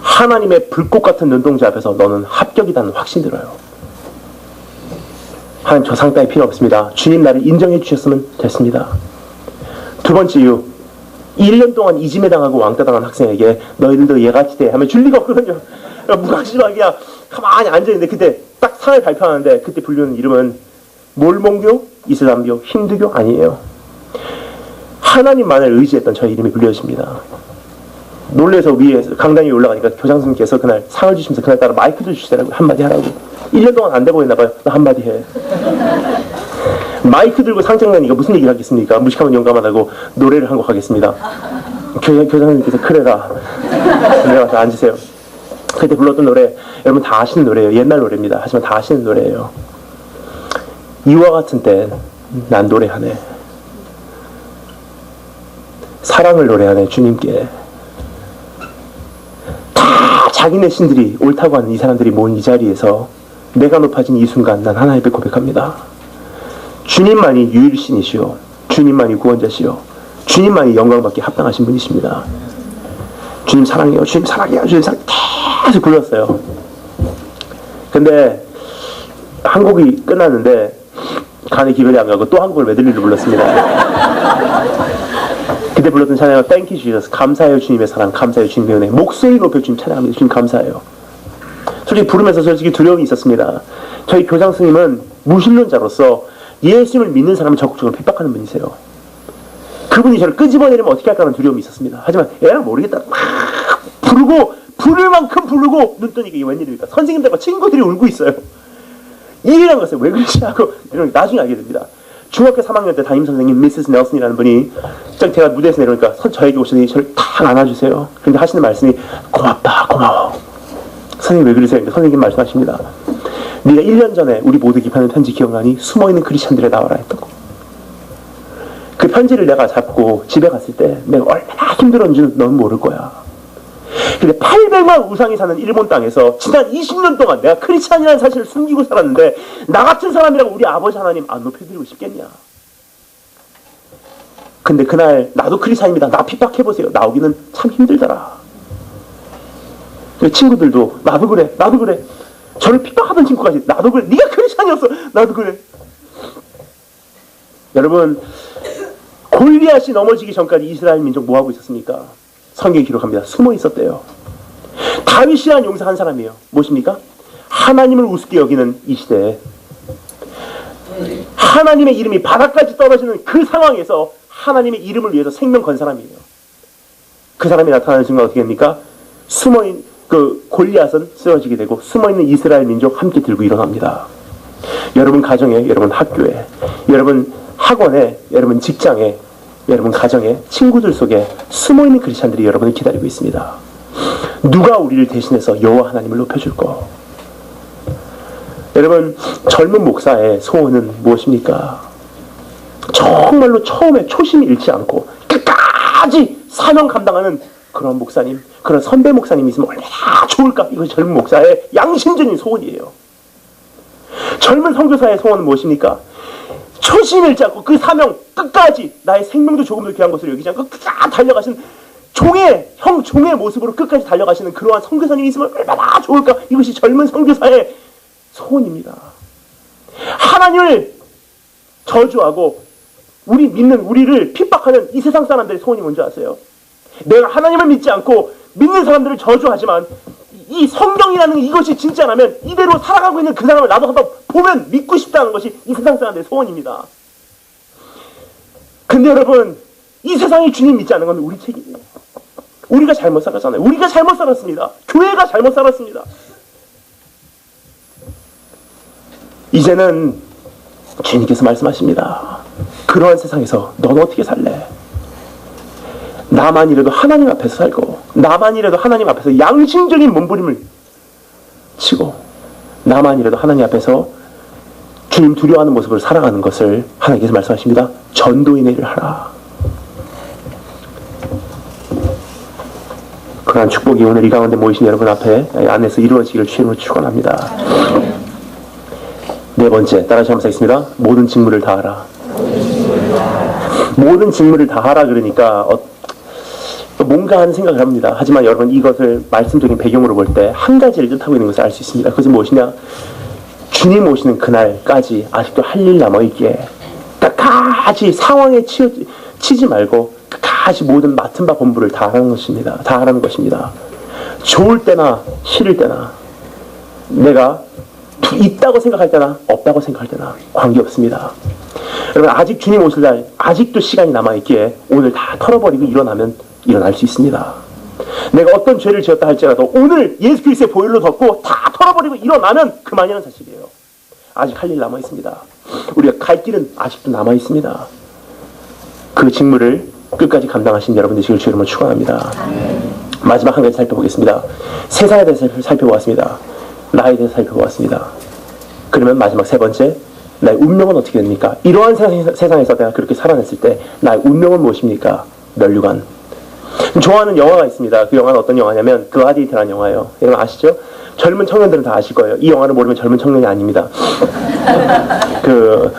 [SPEAKER 2] 하나님의 불꽃 같은 눈동자 앞에서 너는 합격이라는 확신 들어요. 하나님 저 상 따위 필요 없습니다. 주님 나를 인정해 주셨으면 됐습니다. 두 번째 이유, 1년 동안 이지매 당하고 왕따 당한 학생에게 너희들도 얘같이 돼 하면 줄 리가 없거든요. 무관심하게 그냥 가만히 앉아있는데 그때 딱 상을 발표하는데 그때 불리는 이름은 몰몬교, 이슬람교, 힌두교 아니에요. 하나님만을 의지했던 저의 이름이 불려집니다. 놀래서 위에 강당 위에 올라가니까 교장 선생님께서 그날 상을 주시면서 그날따라 마이크도 주시더라고요. 한마디 하라고. 1년 동안 안 되고 있나봐요. 나 한마디 해. 마이크 들고 상장내니까 무슨 얘기를 하겠습니까? 무식하면 용감하다고 노래를 한 곡 하겠습니다. 교장 선생님께서 그래라. 내려가서 앉으세요. 그때 불렀던 노래 여러분 다 아시는 노래예요. 옛날 노래입니다. 하지만 다 아시는 노래예요. 이와 같은 땐 난 노래하네. 사랑을 노래하네 주님께. 다 자기네 신들이 옳다고 하는 이 사람들이 모인 이 자리에서 내가 높아진 이 순간 난 하나님 앞에 고백합니다. 주님만이 유일신이시오. 주님만이 구원자시오. 주님만이 영광받기 합당하신 분이십니다. 주님 사랑해요. 주님 사랑해요. 주님 사랑해요. 계속 불렀어요. 근데 한 곡이 끝났는데 간에 기별이 안 가고 또 한 곡을 메들리로 불렀습니다. 그때 불렀던 찬양은 Thank you Jesus. 감사해요 주님의 사랑. 감사해요 주님의 은혜. 목소리 높여 주님 찬양합니다. 주님 감사해요. 솔직히 부르면서 솔직히 두려움이 있었습니다. 저희 교장 스님은 무신론자로서 예수님을 믿는 사람을 적극적으로 핍박하는 분이세요. 그분이 저를 끄집어내리면 어떻게 할까 하는 두려움이 있었습니다. 하지만 에라 모르겠다. 막 부르고 부를 만큼 부르고 눈 뜨니까 이게 웬일입니까? 선생님들과 친구들이 울고 있어요. 이해한 것을 왜 그러지 하고 이런 나중에 알게 됩니다. 중학교 3학년 때 담임선생님 미세스 넬슨이라는 분이 제가 무대에서 내려오니까 저에게 오시더니 저를 탁 안아주세요. 그런데 하시는 말씀이 고맙다 고마워. 선생님 왜 그러세요? 선생님 말씀하십니다. 네가 1년 전에 우리 모두 기파하는 편지 기억나니? 숨어있는 크리스천들에 나와라 했던 거. 그 편지를 내가 잡고 집에 갔을 때 내가 얼마나 힘들었는지 넌 모를 거야. 근데 800만 우상이 사는 일본 땅에서 지난 20년 동안 내가 크리스찬이라는 사실을 숨기고 살았는데 나 같은 사람이라고 우리 아버지 하나님 안 높여드리고 싶겠냐. 근데 그날 나도 크리스찬입니다. 나 핍박해보세요. 나오기는 참 힘들더라. 친구들도 나도 그래 나도 그래. 저를 핍박하던 친구까지 나도 그래. 네가 크리스찬이었어. 나도 그래. 여러분 골리앗이 넘어지기 전까지 이스라엘 민족 뭐하고 있었습니까? 성경이 기록합니다. 숨어 있었대요. 다윗이라는 용사 한 사람이에요. 무엇입니까? 하나님을 우습게 여기는 이 시대에 하나님의 이름이 바닥까지 떨어지는 그 상황에서 하나님의 이름을 위해서 생명 건 사람이에요. 그 사람이 나타나는 순간 어떻게 됩니까? 숨어있는 그 골리앗은 쓰러지게 되고 숨어있는 이스라엘 민족 함께 들고 일어납니다. 여러분 가정에, 여러분 학교에, 여러분 학원에, 여러분 직장에, 여러분 가정에, 친구들 속에 숨어있는 크리스찬들이 여러분을 기다리고 있습니다. 누가 우리를 대신해서 여호와 하나님을 높여줄까? 여러분 젊은 목사의 소원은 무엇입니까? 정말로 처음에 초심을 잃지 않고 끝까지 사명 감당하는 그런 목사님, 그런 선배 목사님이 있으면 얼마나 좋을까? 이것이 젊은 목사의 양심적인 소원이에요. 젊은 선교사의 소원은 무엇입니까? 초심을 잃지 않고 그 사명 끝까지 나의 생명도 조금 더 귀한 것으로 여기지 않고 끝까지 달려가시는 종의 모습으로 끝까지 달려가시는 그러한 선교사님이 있으면 얼마나 좋을까? 이것이 젊은 선교사의 소원입니다. 하나님을 저주하고 우리를 핍박하는 이 세상 사람들의 소원이 뭔지 아세요? 내가 하나님을 믿지 않고 믿는 사람들을 저주하지만 이 성경이라는 이것이 진짜라면 이대로 살아가고 있는 그 사람을 나도 한번 보면 믿고 싶다는 것이 이 세상 사람들의 소원입니다. 근데 여러분 이 세상이 주님 믿지 않는 건 우리 책임이에요. 우리가 잘못 살았잖아요. 우리가 잘못 살았습니다. 교회가 잘못 살았습니다. 이제는 주님께서 말씀하십니다. 그러한 세상에서 너는 어떻게 살래? 나만이라도 하나님 앞에서 살고 나만이라도 하나님 앞에서 양심적인 몸부림을 치고 나만이라도 하나님 앞에서 주님 두려워하는 모습으로 살아가는 것을 하나님께서 말씀하십니다. 전도인의 일을 하라. 그러한 축복이 오늘 이 가운데 모이신 여러분 앞에 안에서 이루어지기를 주님으로 축원합니다. 네 번째, 따라서 한번 하겠습니다. 모든 직무를 다하라. 모든 직무를 다하라 그러니까 뭔가 하는 생각을 합니다. 하지만 여러분 이것을 말씀적인 배경으로 볼 때 한 가지를 뜻하고 있는 것을 알 수 있습니다. 그것은 무엇이냐? 주님 오시는 그날까지 아직도 할 일 남아있기에 끝까지 상황에 치지 말고 끝까지 모든 맡은 바 본부를 다 하라는 것입니다. 다 하라는 것입니다. 좋을 때나 싫을 때나 내가 있다고 생각할 때나 없다고 생각할 때나 관계없습니다. 여러분 아직 주님 오실 날 아직도 시간이 남아있기에 오늘 다 털어버리고 일어나면 일어날 수 있습니다. 내가 어떤 죄를 지었다 할지라도 오늘 예수 그리스도의 보혈로 덮고 다 털어버리고 일어나면 그만이라는 사실이에요. 아직 할 일 남아있습니다. 우리가 갈 길은 아직도 남아있습니다. 그 직무를 끝까지 감당하신 여러분 되시길 주의 이름으로 축원합니다. 마지막 한 가지 살펴보겠습니다. 세상에 대해서 살펴보았습니다. 나에 대해서 살펴보았습니다. 그러면 마지막 세 번째, 나의 운명은 어떻게 됩니까? 이러한 세상에서 내가 그렇게 살아냈을 때 나의 운명은 무엇입니까? 면류관. 좋아하는 영화가 있습니다. 그 영화는 어떤 영화냐면 글라디에이터라는 영화예요. 여러분 아시죠? 젊은 청년들은 다 아실 거예요. 이 영화를 모르면 젊은 청년이 아닙니다. 그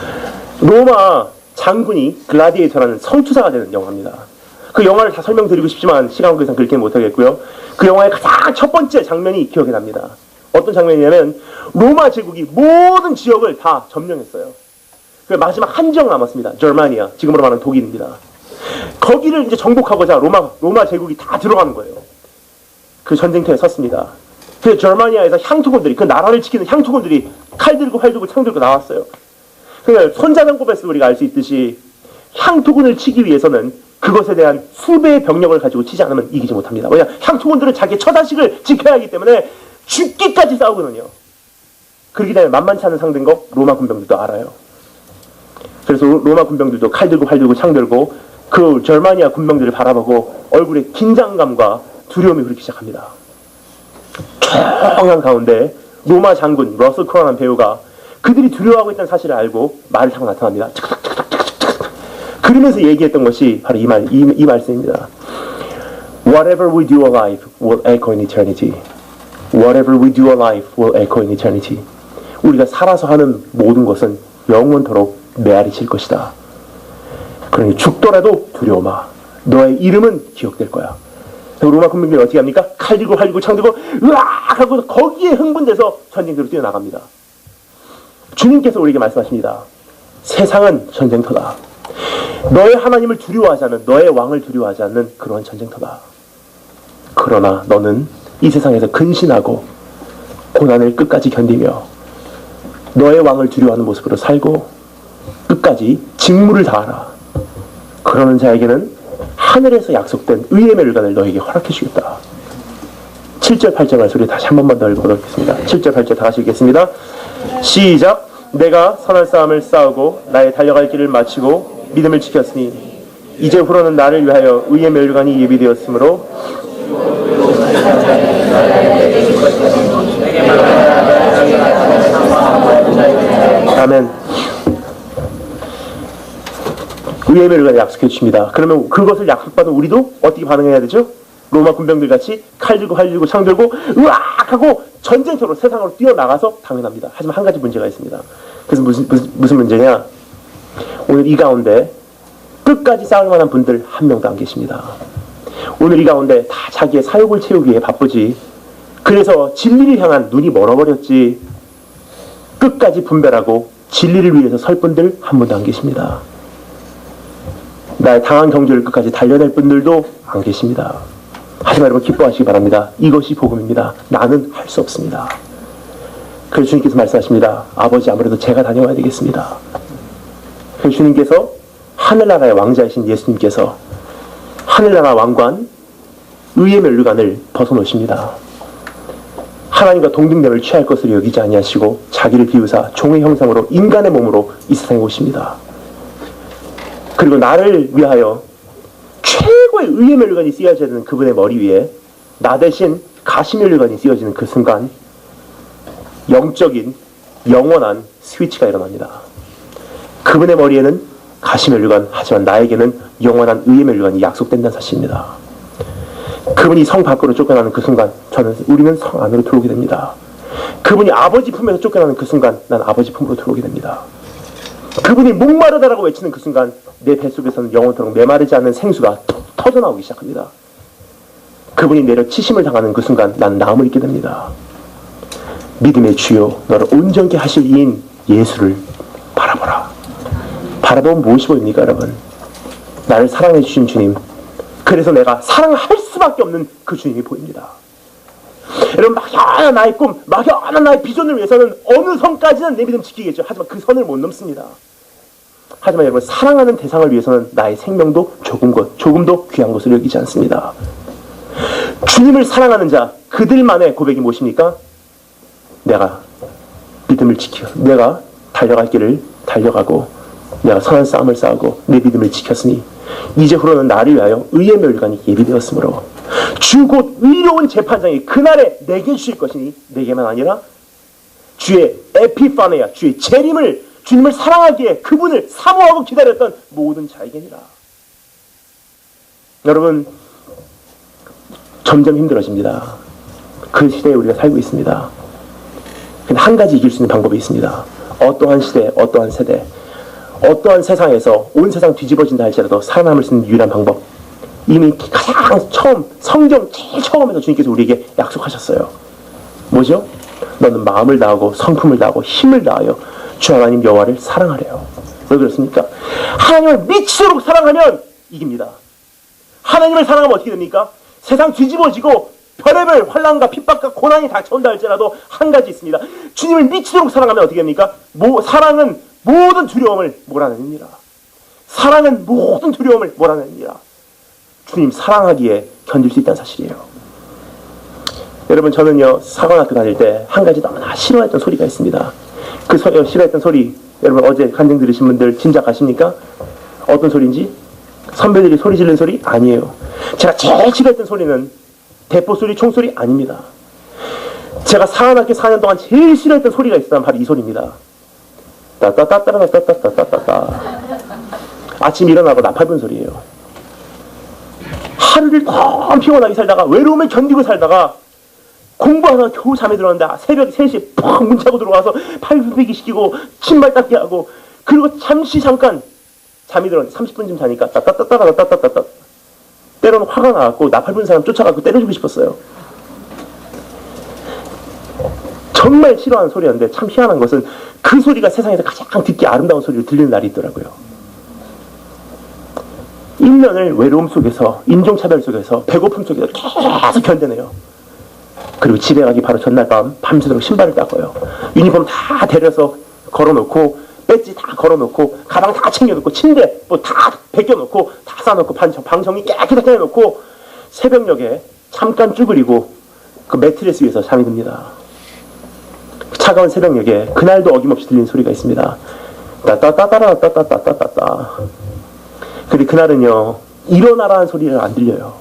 [SPEAKER 2] 로마 장군이 글라디에이터라는 성투사가 되는 영화입니다. 그 영화를 다 설명드리고 싶지만 시간 관계상 그렇게 못하겠고요. 그 영화의 가장 첫 번째 장면이 기억에 납니다. 어떤 장면이냐면 로마 제국이 모든 지역을 다 점령했어요. 그 마지막 한 지역 남았습니다. 저르마니아, 지금으로 말하는 독일입니다. 거기를 이제 정복하고자 로마 제국이 다 들어가는 거예요. 그 전쟁터에 섰습니다. 그 저르마니아에서 향토군들이, 그 나라를 지키는 향토군들이 칼 들고 활 들고 창 들고 나왔어요. 그 손자병법에서 우리가 알 수 있듯이 향토군을 치기 위해서는 그것에 대한 수배의 병력을 가지고 치지 않으면 이기지 못합니다. 왜냐? 향토군들은 자기의 처자식을 지켜야 하기 때문에 죽기까지 싸우거든요. 그렇기 때문에 만만치 않은 상대인 거 로마 군병들도 알아요. 그래서 로마 군병들도 칼 들고 활 들고 창 들고 그 저르마니아 군병들을 바라보고 얼굴에 긴장감과 두려움이 흐르기 시작합니다. 조용한 가운데 로마 장군 러셀 크로우라는 배우가 그들이 두려워하고 있다는 사실을 알고 말을 타고 나타납니다. 그러면서 얘기했던 것이 바로 이 말씀입니다. Whatever we do alive will echo in eternity. Whatever we do alive will echo in eternity. 우리가 살아서 하는 모든 것은 영원토록 메아리 칠 것이다. 그러니 죽더라도 두려워 마. 너의 이름은 기억될 거야. 로마 군병들이 어떻게 합니까? 칼 들고 활 들고 창 들고 으악 하고 거기에 흥분돼서 전쟁터로 뛰어나갑니다. 주님께서 우리에게 말씀하십니다. 세상은 전쟁터다. 너의 하나님을 두려워하지 않는, 너의 왕을 두려워하지 않는 그러한 전쟁터다. 그러나 너는 이 세상에서 근신하고 고난을 끝까지 견디며 너의 왕을 두려워하는 모습으로 살고 끝까지 직무를 다하라. 그러는 자에게는 하늘에서 약속된 의의 멸관을 너에게 허락해 주겠다. 7절 8절 말소리 다시 한 번만 더 읽어보도록 하겠습니다. 7절 8절 다 같이 읽겠습니다. 시작. 내가 선한 싸움을 싸우고 나의 달려갈 길을 마치고 믿음을 지켰으니 이제후로는 나를 위하여 의의 멸관이 예비되었으므로 아멘. 의의 멸관을 약속해 주십니다. 그러면 그것을 약속받은 우리도 어떻게 반응해야 되죠? 로마 군병들 같이 칼 들고 활 들고 창 들고 으악 하고 전쟁터로 세상으로 뛰어나가서 당연합니다. 하지만 한 가지 문제가 있습니다. 그래서 무슨 문제냐? 오늘 이 가운데 끝까지 싸울 만한 분들 한 명도 안 계십니다. 오늘 이 가운데 다 자기의 사욕을 채우기에 바쁘지. 그래서 진리를 향한 눈이 멀어버렸지. 끝까지 분별하고 진리를 위해서 설 분들 한 분도 안 계십니다. 나의 당한 경주를 끝까지 달려낼 분들도 안 계십니다. 하지만 여러분 기뻐하시기 바랍니다. 이것이 복음입니다. 나는 할 수 없습니다. 그래서 주님께서 말씀하십니다. 아버지 아무래도 제가 다녀와야 되겠습니다. 그래서 주님께서 하늘나라의 왕자이신 예수님께서 하늘나라 왕관 의의 면류관을 벗어놓으십니다. 하나님과 동등됨을 취할 것으로 여기지 아니하시고 자기를 비우사 종의 형상으로 인간의 몸으로 이 세상에 오십니다. 그리고 나를 위하여 최고의 의의 면류관이 씌워져야 되는 그분의 머리 위에 나 대신 가시 면류관이 씌워지는 그 순간 영적인 영원한 스위치가 일어납니다. 그분의 머리에는 가시 면류관, 하지만 나에게는 영원한 의의 면류관이 약속된다는 사실입니다. 그분이 성 밖으로 쫓겨나는 그 순간 우리는 성 안으로 들어오게 됩니다. 그분이 아버지 품에서 쫓겨나는 그 순간 난 아버지 품으로 들어오게 됩니다. 그분이 목마르다라고 외치는 그 순간 내 뱃속에서는 영원토록 메마르지 않는 생수가 터져나오기 시작합니다. 그분이 내려 치심을 당하는 그 순간 난 나음을 잊게 됩니다. 믿음의 주요 너를 온전케 하실 이인 예수를 바라보라. 바라보면 무엇이 보입니까, 여러분? 나를 사랑해 주신 주님, 그래서 내가 사랑할 수밖에 없는 그 주님이 보입니다. 여러분, 막연한 나의 꿈, 막연한 나의 비전을 위해서는 어느 선까지는 내 믿음 지키겠죠. 하지만 그 선을 못 넘습니다. 하지만 여러분, 사랑하는 대상을 위해서는 나의 생명도 조금도 귀한 것으로 여기지 않습니다. 주님을 사랑하는 자, 그들만의 고백이 무엇입니까? 내가 믿음을 지켜, 내가 달려갈 길을 달려가고, 내가 선한 싸움을 싸우고 내 믿음을 지켰으니 이제후로는 나를 위하여 의의 멸관이 예비되었으므로 주 곧 의로운 재판장이 그날에 내게 주실 것이니 내게만 아니라 주의 에피파네야, 주의 재림을, 주님을 사랑하기에 그분을 사모하고 기다렸던 모든 자에게니라. 여러분, 점점 힘들어집니다. 그 시대에 우리가 살고 있습니다. 근데 한 가지 이길 수 있는 방법이 있습니다. 어떠한 시대, 어떠한 세대, 어떠한 세상에서 온 세상 뒤집어진다 할지라도 살아남을 수 있는 유일한 방법, 이미 가장 처음, 성경 제일 처음에서 주님께서 우리에게 약속하셨어요. 뭐죠? 너는 마음을 다하고 성품을 다하고 힘을 다하여 주 하나님 여호와를 사랑하래요. 왜 그렇습니까? 하나님을 미치도록 사랑하면 이깁니다. 하나님을 사랑하면 어떻게 됩니까? 세상 뒤집어지고 별의별 환난과 핍박과 고난이 닥쳐온다 할지라도 한 가지 있습니다. 주님을 미치도록 사랑하면 어떻게 됩니까? 사랑은 모든 두려움을 몰아냅니다. 사랑은 모든 두려움을 몰아냅니다. 주님 사랑하기에 견딜 수 있다는 사실이에요. 여러분, 저는요, 사관학교 다닐 때 한 가지 너무나 싫어했던 소리가 있습니다. 그 싫어했던 소리, 여러분 어제 간증 들으신 분들 짐작하십니까? 어떤 소리인지? 선배들이 소리 지르는 소리? 아니에요. 제가 제일 싫어했던 소리는 대포 소리, 총소리? 아닙니다. 제가 사관학교 4년 동안 제일 싫어했던 소리가 있었다면 바로 이 소리입니다. 따따따따따따따따따따. 아침 일어나고 나팔 부는 소리예요. 하루를 너무 피곤하게 살다가, 외로움을 견디고 살다가 공부하다가 겨우 잠에 들었는데 새벽 3시에 펑 문 차고 들어와서 팔굽혀펴기 시키고 신발 닦기 하고, 그리고 잠깐 잠이 들었는데 30분쯤 자니까 따따따따따따따따 때로는 화가 나갖고 나팔 부는 사람 쫓아가고 때려주고 싶었어요. 정말 싫어하는 소리였는데, 참 희한한 것은 그 소리가 세상에서 가장 듣기 아름다운 소리로 들리는 날이 있더라고요. 1년을 외로움 속에서, 인종차별 속에서, 배고픔 속에서 계속 견뎌내요. 그리고 집에 가기 바로 전날 밤 밤새도록 신발을 닦아요. 유니폼 다 데려서 걸어놓고, 배지 다 걸어놓고, 가방 다 챙겨놓고, 침대 뭐 다 벗겨놓고, 다 싸놓고, 방 정리 깨끗하게 해놓고, 새벽녘에 잠깐 쭈그리고 그 매트리스 위에서 잠이 듭니다. 차가운 새벽녘에 그날도 어김없이 들리는 소리가 있습니다. 따따따따따따따따따. 근데 그날은요, 일어나라는 소리를 안 들려요.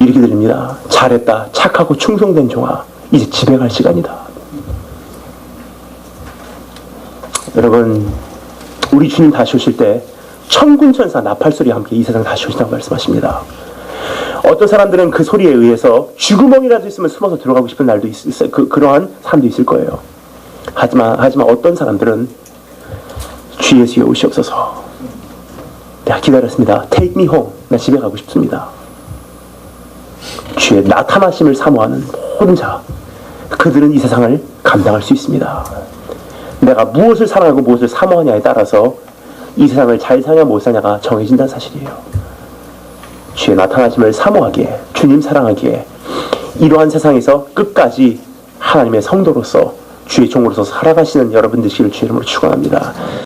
[SPEAKER 2] 이렇게 들립니다. 잘했다, 착하고 충성된 종아, 이제 집에 갈 시간이다. 여러분, 우리 주님 다시 오실 때 천군천사 나팔소리와 함께 이 세상 다시 오신다고 말씀하십니다. 어떤 사람들은 그 소리에 의해서 쥐구멍이라도 있으면 숨어서 들어가고 싶은 날도 있어요. 그러한 사람도 있을 거예요. 하지만 어떤 사람들은 주 예수여 오시옵소서, 내가 기다렸습니다, Take me home, 나 집에 가고 싶습니다. 주의 나타나심을 사모하는 모든 자, 그들은 이 세상을 감당할 수 있습니다. 내가 무엇을 사랑하고 무엇을 사모하냐에 따라서 이 세상을 잘 사냐 못 사냐가 정해진다는 사실이에요. 주의 나타나심을 사모하기에, 주님 사랑하기에, 이러한 세상에서 끝까지 하나님의 성도로서, 주의 종으로서 살아가시는 여러분 되시기를 주의 이름으로 축원합니다.